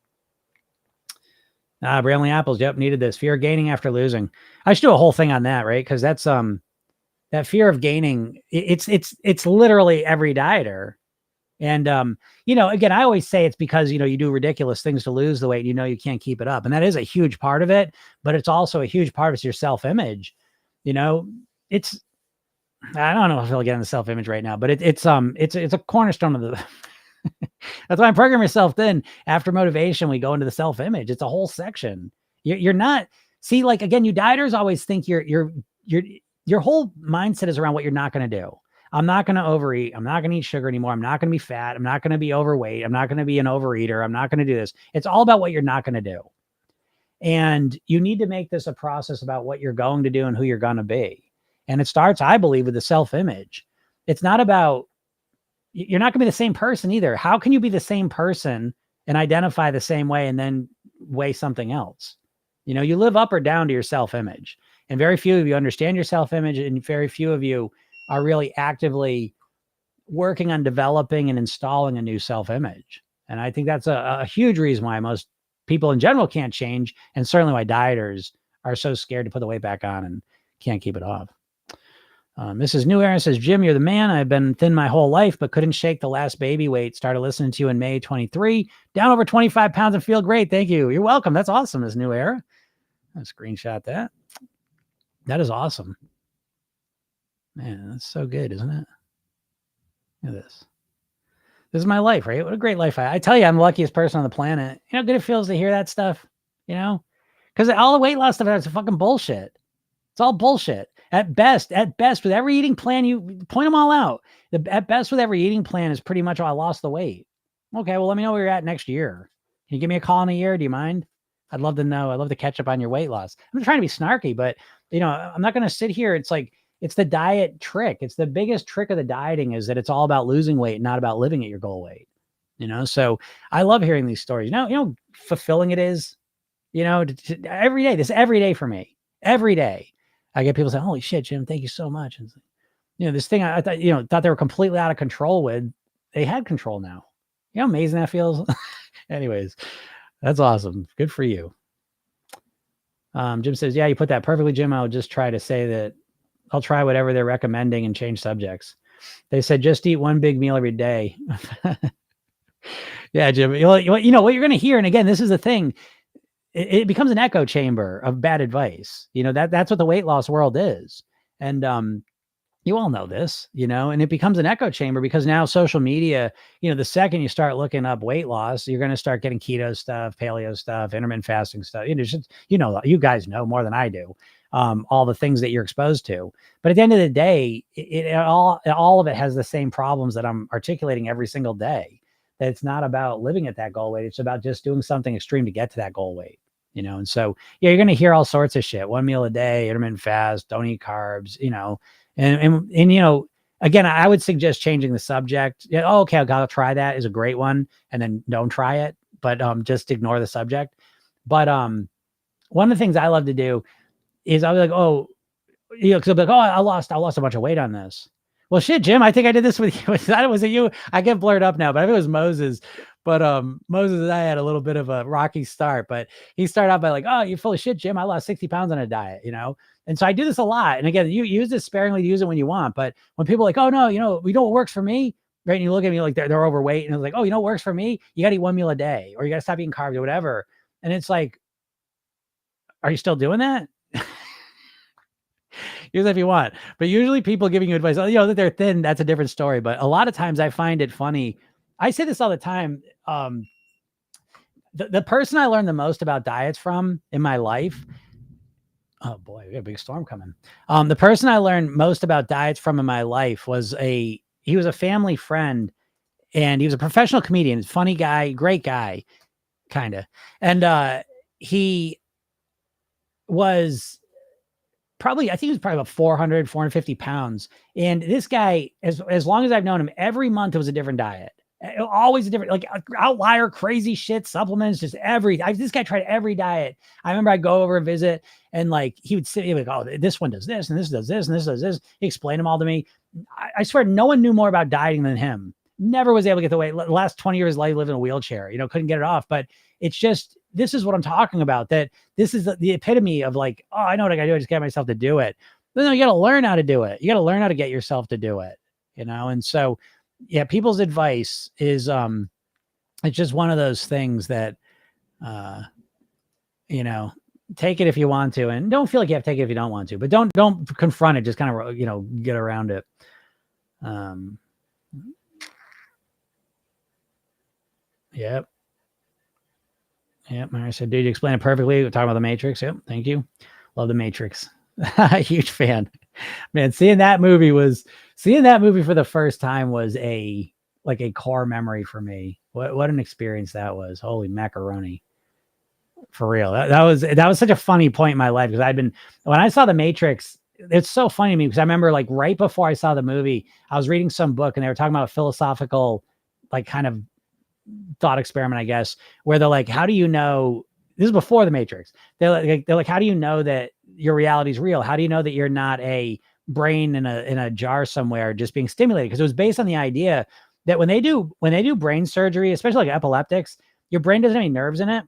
Bramley Apples. Yep. Needed this. Fear of gaining after losing. I should do a whole thing on that, right? Because that's, that fear of gaining, it's literally every dieter. And, again, I always say it's because, you do ridiculous things to lose the weight, you can't keep it up. And that is a huge part of it, but it's also a huge part of your self-image. I don't know if I'll get into self-image right now, but it's a cornerstone of the, that's why I'm programming yourself thin. After motivation, we go into the self-image. It's a whole section. You're not, see, like, again, you dieters always think your whole mindset is around what you're not going to do. I'm not going to overeat. I'm not going to eat sugar anymore. I'm not going to be fat. I'm not going to be overweight. I'm not going to be an overeater. I'm not going to do this. It's all about what you're not going to do. And you need to make this a process about what you're going to do and who you're going to be. And it starts, I believe, with the self-image. It's not about, you're not going to be the same person either. How can you be the same person and identify the same way and then weigh something else? You live up or down to your self-image. And very few of you understand your self-image, and very few of you are really actively working on developing and installing a new self-image. And I think that's a huge reason why most people in general can't change, and certainly why dieters are so scared to put the weight back on and can't keep it off. Mrs. New Era says, Jim, you're the man. I've been thin my whole life, but couldn't shake the last baby weight. Started listening to you in May 23, down over 25 pounds and feel great. Thank you. You're welcome. That's awesome, Ms. New Era. I'll screenshot that. That is awesome. Man, that's so good, isn't it? Look at this. This is my life, right? What a great life. I tell you, I'm the luckiest person on the planet. You know how good it feels to hear that stuff, Because all the weight loss stuff is fucking bullshit. It's all bullshit. At best, with every eating plan, you point them all out. At best, with every eating plan is pretty much, I lost the weight. Okay, well, let me know where you're at next year. Can you give me a call in a year? Do you mind? I'd love to know. I'd love to catch up on your weight loss. I'm not trying to be snarky, but, I'm not going to sit here. It's like, it's the diet trick. It's the biggest trick of the dieting is that it's all about losing weight, not about living at your goal weight. So I love hearing these stories. Fulfilling it is, every day. This is every day for me. Every day. I get people saying, holy shit, Jim, thank you so much. And this thing I thought they were completely out of control with, they had control now. You know how amazing that feels? Anyways, that's awesome. Good for you. Jim says, yeah, you put that perfectly, Jim. I'll just try to say that I'll try whatever they're recommending and change subjects. They said, just eat one big meal every day. Yeah, Jim, what you're going to hear. And again, this is the thing. It becomes an echo chamber of bad advice. That's what the weight loss world is. And, you all know this, and it becomes an echo chamber because now social media, the second you start looking up weight loss, you're going to start getting keto stuff, paleo stuff, intermittent fasting stuff. You guys know more than I do, all the things that you're exposed to. But at the end of the day, all of it has the same problems that I'm articulating every single day. That it's not about living at that goal weight. It's about just doing something extreme to get to that goal weight. And so, yeah, you're going to hear all sorts of shit. 1 meal a day, intermittent fast, don't eat carbs, and again, I would suggest changing the subject. Oh, okay, I'll try that is a great one. And then don't try it, but just ignore the subject. But one of the things I love to do is I'll be like, oh, because I'll be like, oh, I lost a bunch of weight on this. Well, shit, Jim, I think I did this with you. Was it you? I get blurred up now, but I think it was Moses. But Moses and I had a little bit of a rocky start, but he started out by like, oh, you're full of shit, Jim. I lost 60 pounds on a diet, And so I do this a lot. And again, you use this sparingly, use it when you want. But when people are like, oh, no, what works for me? Right. And you look at me like they're overweight. And it's like, oh, what works for me? You got to eat 1 meal a day, or you got to stop eating carbs or whatever. And it's like, are you still doing that? Use it if you want. But usually people giving you advice, that they're thin, that's a different story. But a lot of times I find it funny. I say this all the time. The person I learned the most about diets from in my life, oh boy, we got a big storm coming. The person I learned most about diets from in my life he was a family friend, and he was a professional comedian, funny guy, great guy, kind of. And he was probably, I think he was probably about 400, 450 pounds. And this guy, as long as I've known him, every month it was a different diet. Always a different, like outlier, crazy shit, supplements, just this guy tried every diet. I remember I'd go over and visit, and like he would sit, he'd be like, oh, this one does this, and this does this, and this does this. He explained them all to me. I swear, no one knew more about dieting than him. Never was able to get the weight. The last 20 years of his life, lived in a wheelchair, couldn't get it off. But it's just, this is what I'm talking about, that this is the epitome of like, oh, I know what I gotta do. I just get myself to do it. But no, you got to learn how to do it. You got to learn how to get yourself to do it, And so, yeah, people's advice is, it's just one of those things that, take it if you want to, and don't feel like you have to take it if you don't want to, but don't confront it. Just kind of, get around it. Yep. Yep. I said, dude, you explain it perfectly. We're talking about the Matrix. Yep. Thank you. Love the Matrix. Huge fan. Man, seeing that movie for the first time was a core memory for me. What an experience that was. Holy macaroni. For real. That was such a funny point in my life, because when I saw the Matrix, it's so funny to me, because I remember like right before I saw the movie, I was reading some book and they were talking about a philosophical, like kind of thought experiment, I guess, where they're like, how do you know, this is before the Matrix. They're like, how do you know that your reality is real? How do you know that you're not a brain in a jar somewhere just being stimulated? Because it was based on the idea that when they do brain surgery, especially like epileptics, your brain doesn't have any nerves in it.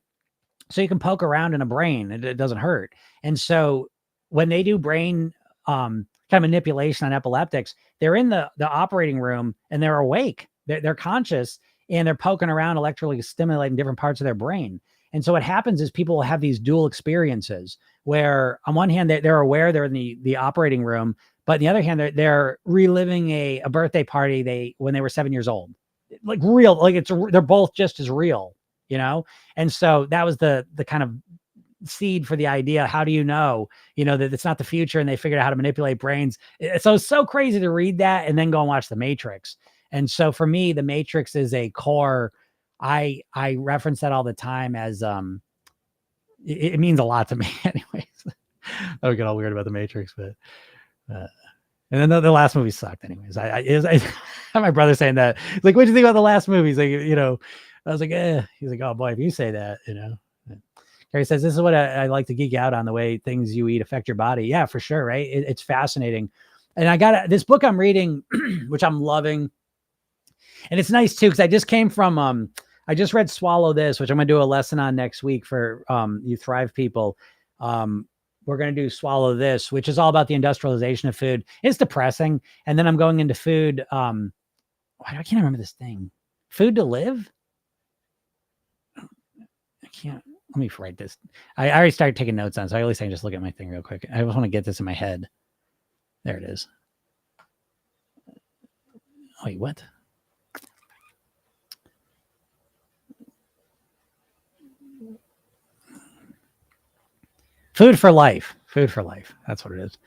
So you can poke around in a brain and it doesn't hurt. And so when they do brain kind of manipulation on epileptics, they're in the operating room and they're awake. They're conscious, and they're poking around, electrically stimulating different parts of their brain. And so what happens is people will have these dual experiences where on one hand, they're aware they're in the operating room, but on the other hand, they're reliving a birthday party when they were 7 years old. Like real, like they're both just as real, And so that was the kind of seed for the idea. How do you know, that it's not the future, and they figured out how to manipulate brains. So it's so crazy to read that and then go and watch The Matrix. And so for me, The Matrix is a core. I reference that all the time as it means a lot to me. Anyways, I don't get all weird about The Matrix, but and then the last movie sucked. Anyways, I had my brother saying that. He's like, "What do you think about the last movie?" He's like, I was like, eh. He's like, "Oh boy, if you say that, Gary says, this is what I like to geek out on, the way things you eat affect your body. Yeah, for sure. Right. It's fascinating. And I got this book I'm reading, which I'm loving. And it's nice too, because I just came from, I just read Swallow This, which I'm going to do a lesson on next week for you Thrive people. We're going to do Swallow This, which is all about the industrialization of food. It's depressing. And then I'm going into food. I can't remember this thing. Food to Live. I can't. Let me write this. I already started taking notes on, so I always say just look at my thing real quick. I just want to get this in my head. There it is. Wait, what? Food for Life. Food for Life. That's what it is.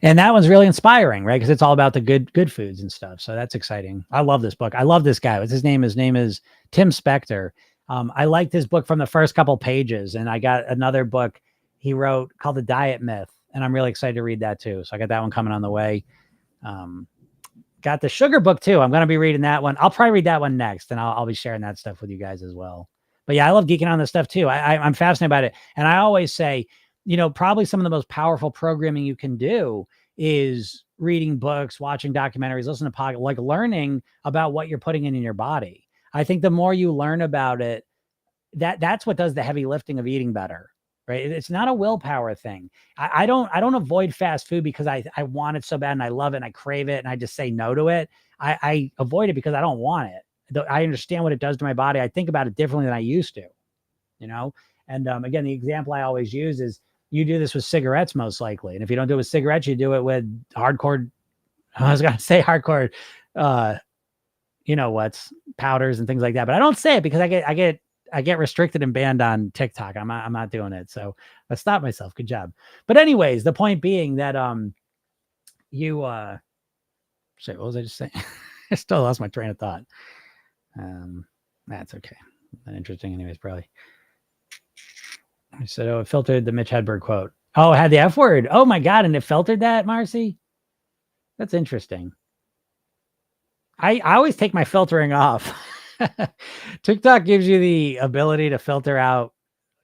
And that one's really inspiring, right? Because it's all about the good foods and stuff. So that's exciting. I love this book. I love this guy. What's his name? His name is Tim Spector. I liked his book from the first couple pages, and I got another book he wrote called The Diet Myth, and I'm really excited to read that too. So I got that one coming on the way. Got the sugar book too. I'm going to be reading that one. I'll probably read that one next, and I'll be sharing that stuff with you guys as well. But yeah, I love geeking on this stuff too. I'm fascinated about it. And I always say, probably some of the most powerful programming you can do is reading books, watching documentaries, listening to podcasts, like learning about what you're putting in your body. I think the more you learn about it, that's what does the heavy lifting of eating better, right? It's not a willpower thing. I don't avoid fast food because I want it so bad and I love it and I crave it and I just say no to it. I avoid it because I don't want it. I understand what it does to my body. I think about it differently than I used to, And again, the example I always use is you do this with cigarettes most likely. And if you don't do it with cigarettes, you do it with hardcore, I was going to say hardcore, what's powders and things like that. But I don't say it because I get restricted and banned on TikTok. I'm not doing it. So I stopped myself. Good job. But anyways, the point being that shit, what was I just saying? I still lost my train of thought. That's okay. Not interesting anyways, probably. I said, it filtered the Mitch Hedberg quote. Oh, it had the F word. Oh my God. And it filtered that, Marcy? That's interesting. I always take my filtering off. TikTok gives you the ability to filter out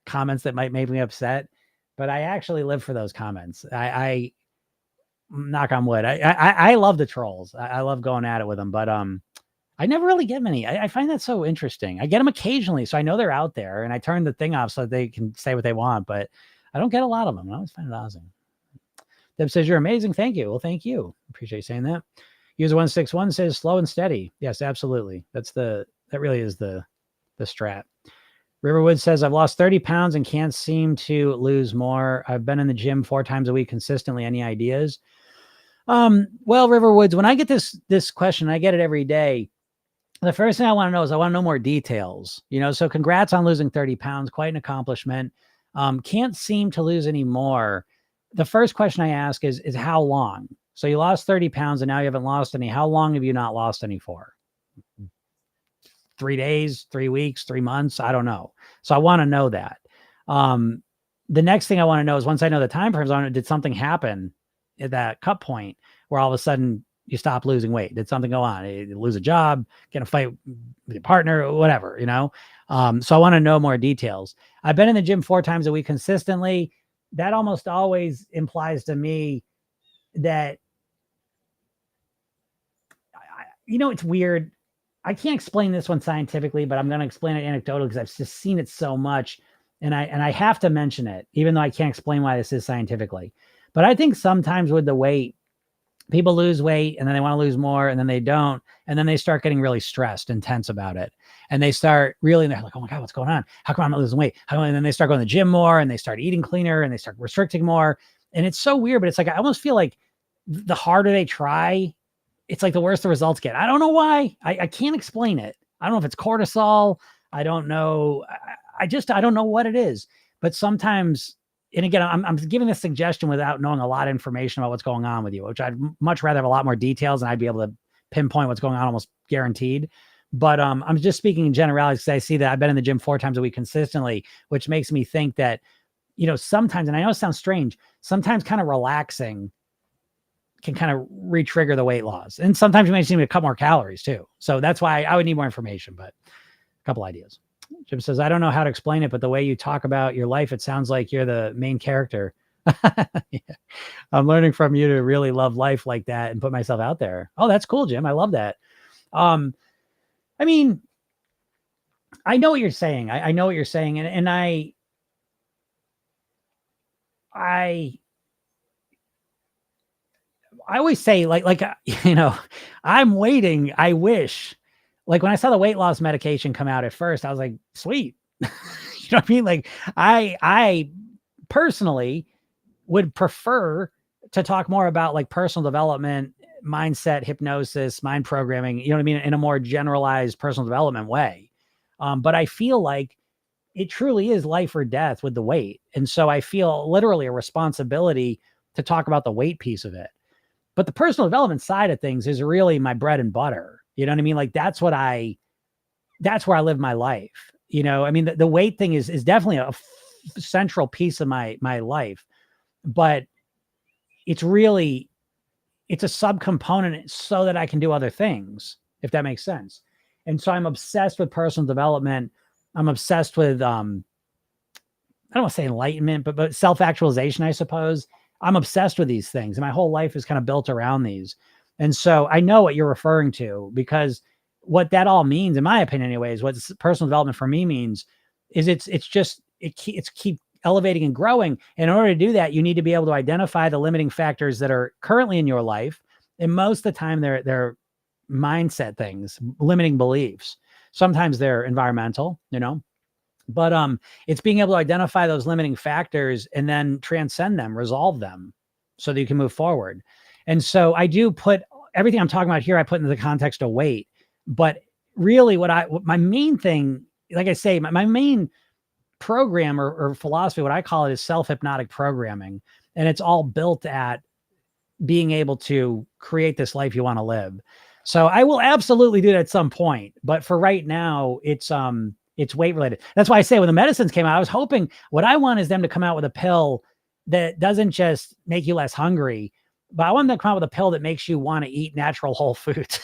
comments that might make me upset, but I actually live for those comments. I knock on wood. I love the trolls. I love going at it with them, but I never really get many. I find that so interesting. I get them occasionally, so I know they're out there, and I turn the thing off so they can say what they want, but I don't get a lot of them. I always find it awesome. Deb says, you're amazing. Thank you. Well, thank you. Appreciate you saying that. User 161 says slow and steady. Yes, absolutely. That really is the strat. Riverwood says, I've lost 30 pounds and can't seem to lose more. I've been in the gym 4 times a week consistently. Any ideas? Well, Riverwoods, when I get this question, I get it every day. The first thing I want to know is I want to know more details, so congrats on losing 30 pounds, quite an accomplishment. Can't seem to lose any more. The first question I ask is how long? So you lost 30 pounds and now you haven't lost any. How long have you not lost any for? 3 days, 3 weeks, 3 months? I don't know. So I want to know that. The next thing I want to know is once I know the time frames on it, did something happen at that cut point where all of a sudden you stop losing weight? Did something go on? You lose a job, get in a fight with your partner, whatever, So I want to know more details. I've been in the gym 4 times a week consistently. That almost always implies to me that, it's weird. I can't explain this one scientifically, but I'm going to explain it anecdotally because I've just seen it so much. And I have to mention it, even though I can't explain why this is scientifically. But I think sometimes with the weight, people lose weight and then they want to lose more and then they don't. And then they start getting really stressed and tense about it. And they start really, they're like, oh my God, what's going on? How come I'm not losing weight? And then they start going to the gym more and they start eating cleaner and they start restricting more. And it's so weird, but it's like, I almost feel like the harder they try, it's like the worse the results get. I don't know why. I can't explain it. I don't know if it's cortisol. I don't know. I don't know what it is, but sometimes, and again, I'm giving this suggestion without knowing a lot of information about what's going on with you, which I'd much rather have a lot more details and I'd be able to pinpoint what's going on almost guaranteed. But I'm just speaking in generalities because I see that I've been in the gym 4 times a week consistently, which makes me think that, sometimes, and I know it sounds strange, sometimes kind of relaxing can kind of re-trigger the weight loss. And sometimes you may need to cut more calories too. So that's why I would need more information, but a couple ideas. Jim says, I don't know how to explain it, but the way you talk about your life, it sounds like you're the main character. Yeah. I'm learning from you to really love life like that and put myself out there. Oh, that's cool, Jim. I love that. I mean, I know what you're saying. I know what you're saying. And I always say like, I'm waiting. I wish, like when I saw the weight loss medication come out at first, I was like, sweet. You know what I mean? Like I personally would prefer to talk more about like personal development, mindset, hypnosis, mind programming, you know what I mean? In a more generalized personal development way. But I feel like it truly is life or death with the weight. And so I feel literally a responsibility to talk about the weight piece of it. But the personal development side of things is really my bread and butter. You know what I mean? Like that's where I live my life. I mean, the weight thing is definitely a central piece of my life, but it's a subcomponent so that I can do other things, if that makes sense. And so I'm obsessed with personal development. I'm obsessed with, I don't want to say enlightenment, but self-actualization, I suppose. I'm obsessed with these things and my whole life is kind of built around these. And so I know what you're referring to, because what that all means, in my opinion, anyways, what personal development for me means is it's keep elevating and growing. And in order to do that, you need to be able to identify the limiting factors that are currently in your life. And most of the time they're mindset things, limiting beliefs. Sometimes they're environmental, but it's being able to identify those limiting factors and then transcend them, resolve them so that you can move forward. And so I do put everything I'm talking about here, I put into the context of weight, but really what my main thing, like I say, my main program or philosophy, what I call it, is self-hypnotic programming. And it's all built at being able to create this life you want to live. So I will absolutely do that at some point, but for right now, it's weight related. That's why I say when the medicines came out, I was hoping, what I want is them to come out with a pill that doesn't just make you less hungry, but I want them to come out with a pill that makes you want to eat natural whole foods.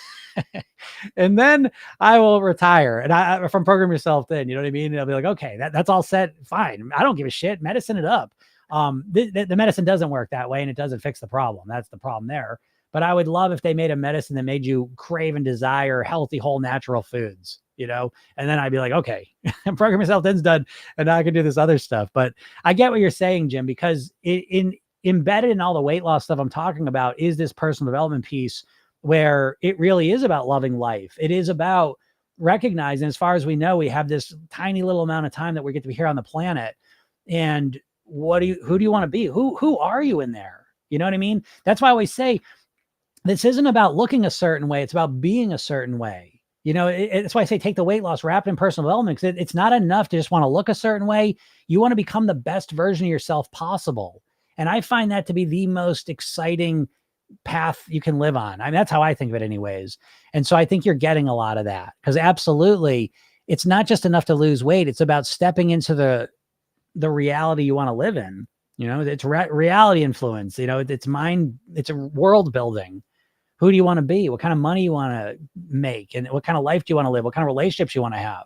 And then I will retire and from Program Yourself Thin, you know what I mean? And I'll be like, okay, that's all set. Fine. I don't give a shit. Medicine it up. The medicine doesn't work that way and it doesn't fix the problem. That's the problem there. But I would love if they made a medicine that made you crave and desire healthy, whole, natural foods, and then I'd be like, okay, Program Yourself Thin's done. And now I can do this other stuff. But I get what you're saying, Jim, because embedded in all the weight loss stuff I'm talking about is this personal development piece where it really is about loving life. It is about recognizing, as far as we know, we have this tiny little amount of time that we get to be here on the planet. And who do you want to be? Who are you in there? You know what I mean? That's why I always say this isn't about looking a certain way. It's about being a certain way. It's why I say take the weight loss, wrap it in personal development, because it's not enough to just want to look a certain way. You want to become the best version of yourself possible. And I find that to be the most exciting path you can live on. I mean, that's how I think of it anyways. And so I think you're getting a lot of that, because absolutely it's not just enough to lose weight. It's about stepping into the reality you want to live in. It's reality influence, it's mind, it's a world building. Who do you want to be? What kind of money you want to make? And what kind of life do you want to live? What kind of relationships you want to have?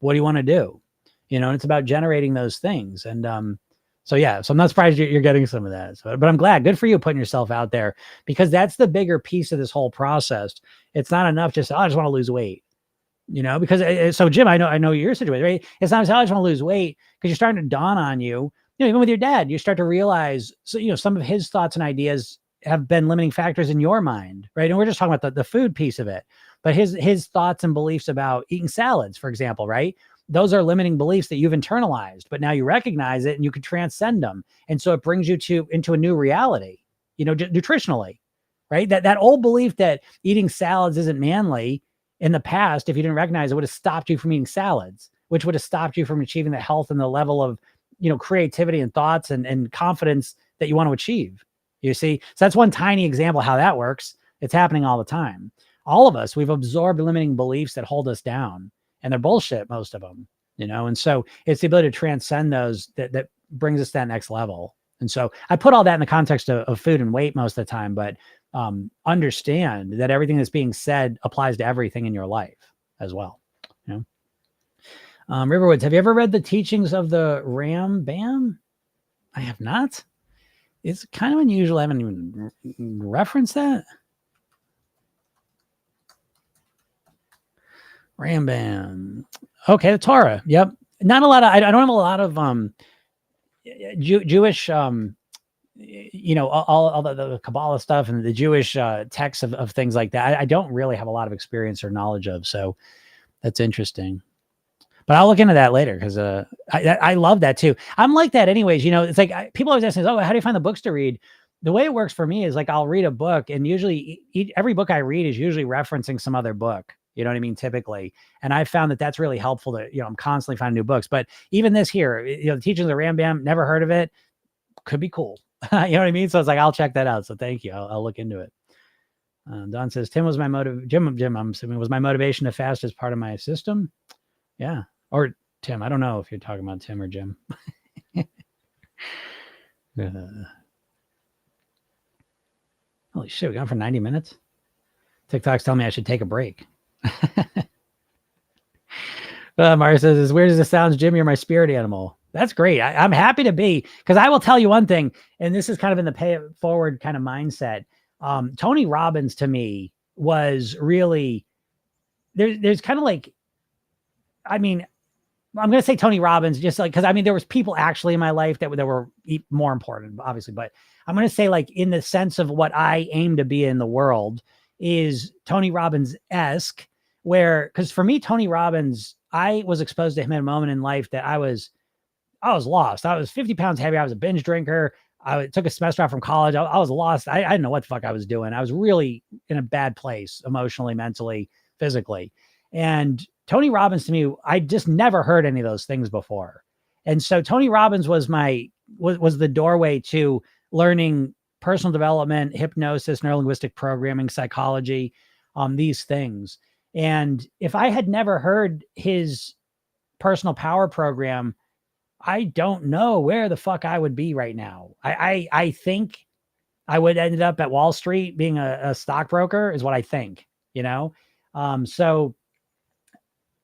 What do you want to do? And it's about generating those things. And, so I'm not surprised you're getting some of that, but I'm glad. Good for you putting yourself out there, because that's the bigger piece of this whole process. It's not enough just, I just want to lose weight, because so Jim, I know your situation, right? It's not, I just want to lose weight, because you're starting to dawn on you, even with your dad, you start to realize, so, some of his thoughts and ideas have been limiting factors in your mind, right? And we're just talking about the food piece of it, but his thoughts and beliefs about eating salads, for example, right? Those are limiting beliefs that you've internalized, but now you recognize it and you can transcend them. And so it brings you into a new reality, nutritionally, right? That old belief that eating salads isn't manly in the past, if you didn't recognize it, would have stopped you from eating salads, which would have stopped you from achieving the health and the level of, creativity and thoughts and confidence that you want to achieve. You see? So that's one tiny example of how that works. It's happening all the time. All of us, we've absorbed limiting beliefs that hold us down. And they're bullshit, most of them, and so it's the ability to transcend those that brings us to that next level. And so I put all that in the context of food and weight most of the time, but understand that everything that's being said applies to everything in your life as well. Riverwoods, have you ever read the teachings of the Rambam? I have not. It's kind of unusual. I haven't even referenced that. Rambam. Okay, the Torah. Yep. Not a lot of, I don't have a lot of Jewish, all the Kabbalah stuff and the Jewish texts of things like that. I don't really have a lot of experience or knowledge of. So that's interesting. But I'll look into that later, because I love that too. I'm like that anyways. It's like people always ask me, oh, how do you find the books to read? The way it works for me is like I'll read a book, and usually every book I read is usually referencing some other book. You know what I mean? Typically. And I found that that's really helpful to, I'm constantly finding new books, but even this here, the teachings of the Rambam, never heard of it. Could be cool. You know what I mean? So it's like, I'll check that out. So thank you. I'll look into it. Don says, Jim, I'm assuming, was my motivation to fast as part of my system. Yeah. Or Tim. I don't know if you're talking about Tim or Jim. Holy shit. We gone for 90 minutes. TikTok's telling me I should take a break. Mario says, as weird as it sounds, Jim, you're my spirit animal. That's great. I'm happy to be, because I will tell you one thing, and this is kind of in the pay it forward kind of mindset. Tony Robbins to me was really, there's kind of like, I'm going to say Tony Robbins just like, because there was people actually in my life that were more important, obviously, but I'm going to say, like, in the sense of what I aim to be in the world is Tony Robbins-esque, because for me, Tony Robbins, I was exposed to him at a moment in life that I was lost. I was 50 pounds heavy. I was a binge drinker. I took a semester off from college. I was lost. I didn't know what the fuck I was doing. I was really in a bad place, emotionally, mentally, physically. And Tony Robbins to me, I just never heard any of those things before. And so Tony Robbins was the doorway to learning personal development, hypnosis, neurolinguistic programming, psychology, these things. And if I had never heard his personal power program, I don't know where the fuck I would be right now. I think I would end up at Wall Street being a stockbroker is what I think, you know? So,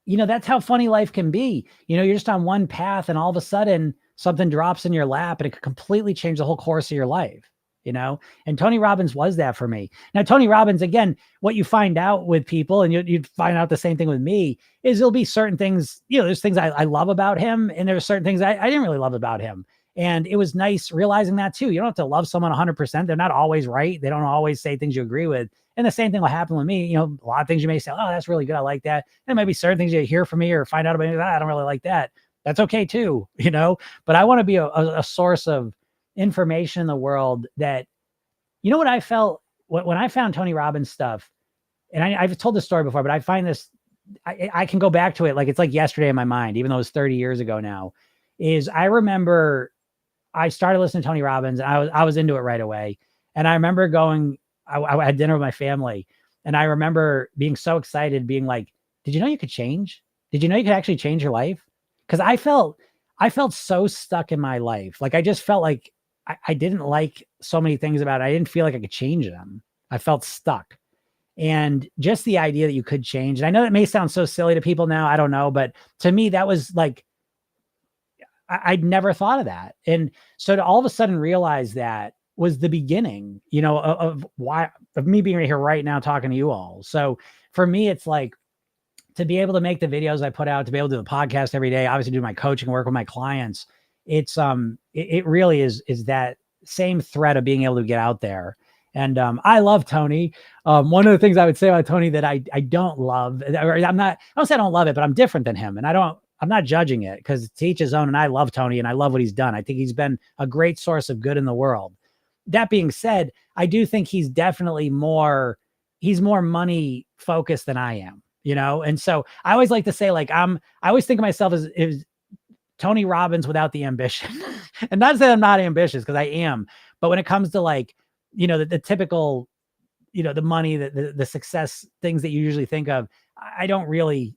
that's how funny life can be. You're just on one path and all of a sudden something drops in your lap and it could completely change the whole course of your life, and Tony Robbins was that for me. Now, Tony Robbins, again, what you find out with people, and you'd find out the same thing with me, is there'll be certain things, there's things I love about him, and there's certain things I didn't really love about him. And it was nice realizing that too. You don't have to love someone 100%. They're not always right. They don't always say things you agree with. And the same thing will happen with me. A lot of things you may say, oh, that's really good. I like that. And maybe certain things you hear from me or find out about me, I don't really like that. That's okay too, but I want to be a source of information in the world that, what I felt when I found Tony Robbins stuff, and I've told this story before, but I find this, I can go back to it. Like, it's like yesterday in my mind, even though it was 30 years ago now, is I remember I started listening to Tony Robbins and I was into it right away. And I remember I had dinner with my family, and I remember being so excited, being like, did you know you could change? Did you know you could actually change your life? Because I felt so stuck in my life. Like, I just felt like I didn't like so many things about it. I didn't feel like I could change them. I felt stuck. And just the idea that you could change. And I know that may sound so silly to people now. I don't know. But to me, that was like, I'd never thought of that. And so to all of a sudden realize that was the beginning, of me being right here right now talking to you all. So for me, it's like, to be able to make the videos I put out, to be able to do the podcast every day, obviously do my coaching work with my clients. It's it really is that same thread of being able to get out there. And I love Tony. One of the things I would say about Tony that I don't love, or I don't say I don't love it, but I'm different than him. And I'm not judging it, because to each his own. And I love Tony and I love what he's done. I think he's been a great source of good in the world. That being said, I do think he's definitely he's more money focused than I am. And so I always like to say, like, I always think of myself as Tony Robbins without the ambition. And not that I'm not ambitious, because I am, but when it comes to, like, the typical, the money, the success things that you usually think of, I don't really,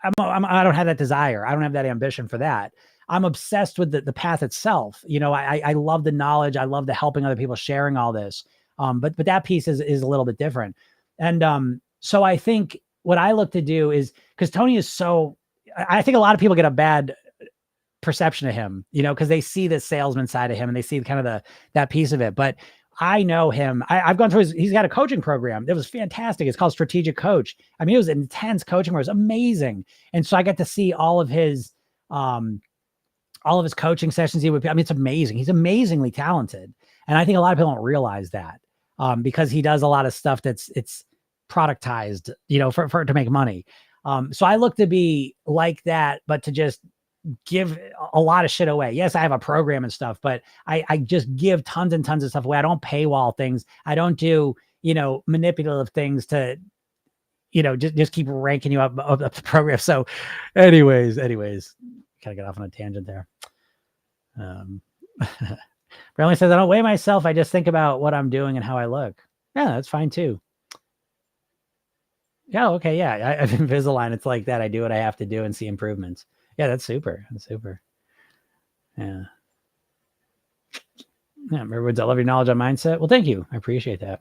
I don't have that desire. I don't have that ambition for that. I'm obsessed with the path itself. I love the knowledge. I love the helping other people, sharing all this. But that piece is a little bit different. And so I think what I look to do is, because Tony is I think a lot of people get a bad perception of him, because they see the salesman side of him and they see kind of that piece of it. But I know him. I've gone through he's got a coaching program that was fantastic. It's called Strategic Coach. I mean, it was an intense coaching where it was amazing. And so I got to see all of his coaching sessions. It's amazing. He's amazingly talented. And I think a lot of people don't realize that, because he does a lot of stuff it's productized, for to make money. So I look to be like that, but to just give a lot of shit away. Yes, I have a program and stuff, but I just give tons and tons of stuff away. I don't paywall things. I don't do, manipulative things to, just keep ranking you up the program. So anyways, gotta get off on a tangent there. Bradley says, I don't weigh myself. I just think about what I'm doing and how I look. Yeah, that's fine too. Yeah. Okay. Yeah. I've Invisalign. It's like that. I do what I have to do and see improvements. Yeah. That's super. Yeah. Yeah. Remember, I love your knowledge on mindset. Well, thank you. I appreciate that.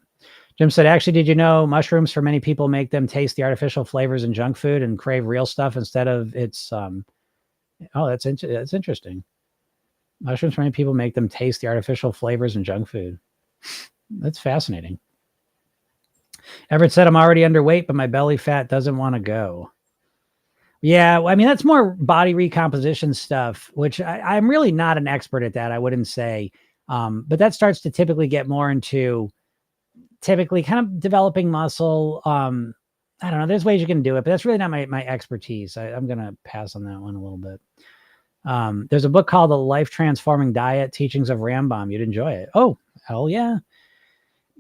Jim said, actually, did you know mushrooms for many people make them taste the artificial flavors in junk food and crave real stuff instead of its, that's interesting. Mushrooms for many people make them taste the artificial flavors in junk food. That's fascinating. Everett said, I'm already underweight, but my belly fat doesn't want to go. Yeah, I mean, that's more body recomposition stuff, which I'm really not an expert at that, I wouldn't say. But that starts to typically get more into kind of developing muscle. I don't know. There's ways you can do it, but that's really not my expertise. I'm going to pass on that one a little bit. There's a book called The Life Transforming Diet, Teachings of Rambam. You'd enjoy it. Oh, hell yeah.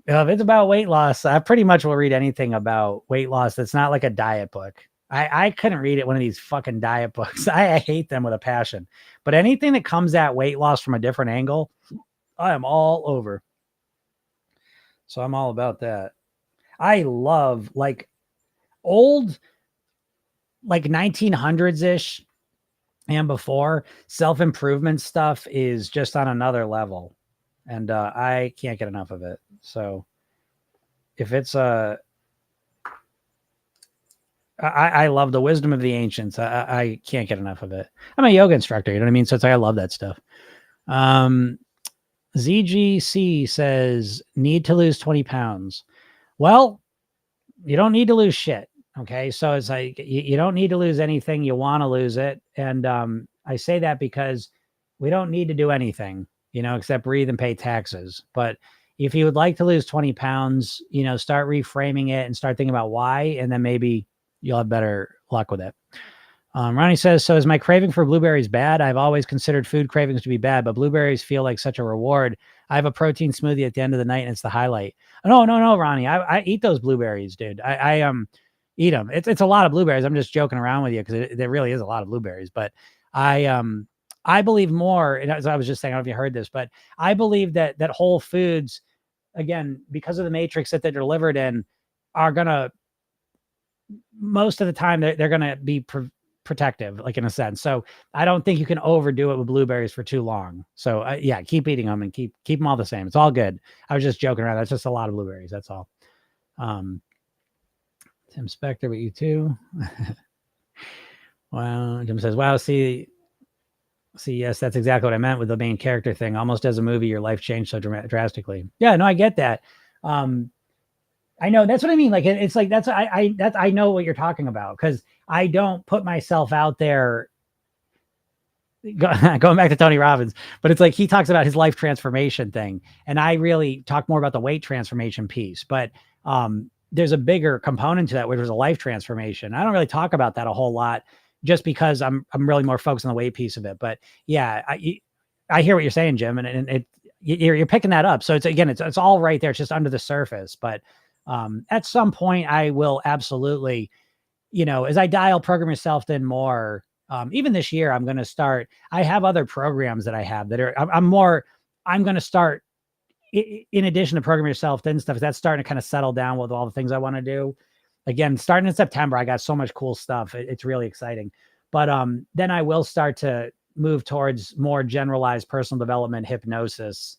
If it's about weight loss, I pretty much will read anything about weight loss that's not like a diet book. I couldn't read it, one of these fucking diet books. I hate them with a passion. But anything that comes at weight loss from a different angle, I am all over. So I'm all about that. I love like old, like 1900s-ish and before, self-improvement stuff is just on another level. And I can't get enough of it. So if it's I love the wisdom of the ancients. I can't get enough of it. I'm a yoga instructor, you know what I mean? So it's like I love that stuff. ZGC says, need to lose 20 pounds. Well, you don't need to lose shit. Okay. So it's like you don't need to lose anything. You want to lose it. And I say that because we don't need to do anything, except breathe and pay taxes. But if you would like to lose 20 pounds, start reframing it and start thinking about why, and then maybe you'll have better luck with it. Ronnie says, so is my craving for blueberries bad? I've always considered food cravings to be bad, but blueberries feel like such a reward. I have a protein smoothie at the end of the night and it's the highlight. No, Ronnie, I eat those blueberries, dude. I eat them. It's a lot of blueberries. I'm just joking around with you because there really is a lot of blueberries, but I believe more, and as I was just saying, I don't know if you heard this, but I believe that Whole Foods, again, because of the matrix that they're delivered in, are gonna, most of the time they're gonna be protective, like in a sense. So I don't think you can overdo it with blueberries for too long. So yeah, keep eating them and keep them all the same. It's all good. I was just joking around. That's just a lot of blueberries. That's all. Tim Spector, but you too. Wow. Jim says, wow, see, yes, that's exactly what I meant with the main character thing. Almost as a movie, your life changed so drastically. Yeah, no, I get that. I know, that's what I mean. Like, it's like, I know what you're talking about, because I don't put myself out there going back to Tony Robbins, but it's like he talks about his life transformation thing, and I really talk more about the weight transformation piece. But there's a bigger component to that, which was a life transformation. I don't really talk about that a whole lot, just because I'm really more focused on the weight piece of it. But yeah, I hear what you're saying, Jim, and you're picking that up. So it's all right there. It's just under the surface. But at some point, I will absolutely, as I dial Program Yourself Thin more. Even this year, I'm going to start. I have other programs that I have that are. I'm going to start, in addition to Program Yourself Thin stuff. That's starting to kind of settle down with all the things I want to do. Again, starting in September, I got so much cool stuff. It's really exciting. But then I will start to move towards more generalized personal development, hypnosis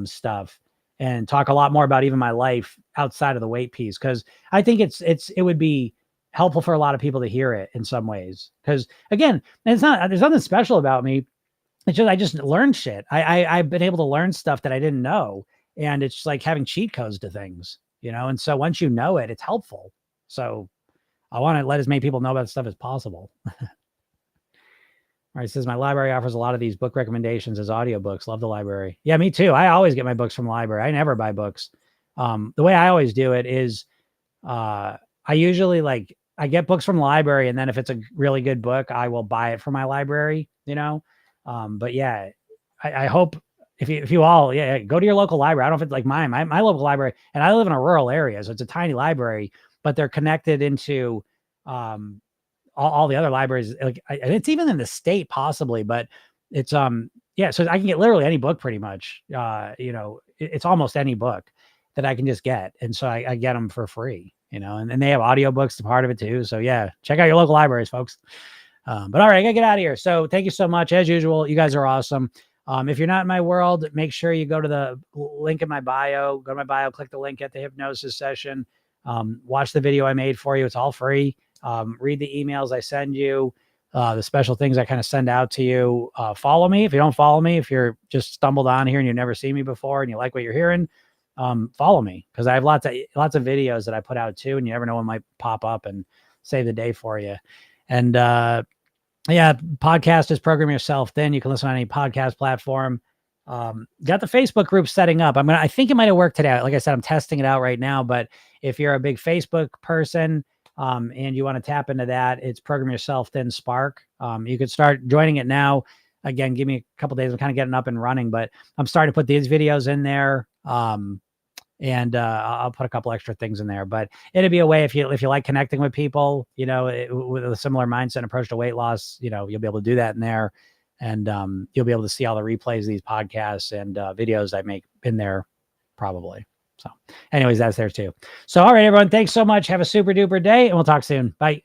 stuff, and talk a lot more about even my life outside of the weight piece, because I think it would be helpful for a lot of people to hear it in some ways. Because again, there's nothing special about me. It's just I just learned shit. I've been able to learn stuff that I didn't know, and it's like having cheat codes to things, And so once you know it, it's helpful. So I want to let as many people know about stuff as possible. All right, it says my library offers a lot of these book recommendations as audiobooks. Love the library. Yeah, me too. I always get my books from the library. I never buy books. The way I always do it is I usually I get books from the library, and then if it's a really good book, I will buy it from my library, But yeah, I hope if you all, go to your local library. I don't know if it's like mine, my local library, and I live in a rural area, so it's a tiny library, but they're connected into all the other libraries. Like, and it's even in the state possibly, but it's so I can get literally any book pretty much. It's almost any book that I can just get, and so I get them for free. And they have audiobooks to part of it too. So yeah, check out your local libraries, folks. But all right, I gotta get out of here. So thank you so much. As usual, you guys are awesome. If you're not in my world, make sure you go to the link in my bio, click the link at the hypnosis session. Watch the video I made for you. It's all free. Read the emails I send you, the special things I kind of send out to you. Follow me. If you don't follow me, if you're just stumbled on here and you've never seen me before and you like what you're hearing, follow me, because I have lots of videos that I put out too, and you never know when might pop up and save the day for you. And podcast is Program Yourself Thin. You can listen on any podcast platform. Got the Facebook group setting up. I think it might have worked today. Like I said, I'm testing it out right now, but if you're a big Facebook person and you want to tap into that, it's Program Yourself Thin Spark. You could start joining it now. Again, give me a couple days. I'm kind of getting up and running, but I'm starting to put these videos in there. And I'll put a couple extra things in there, but it'd be a way if you like connecting with people, with a similar mindset and approach to weight loss, you'll be able to do that in there, and you'll be able to see all the replays of these podcasts and videos I make in there probably. So anyways, that's there too. So, all right, everyone, thanks so much. Have a super duper day, and we'll talk soon. Bye.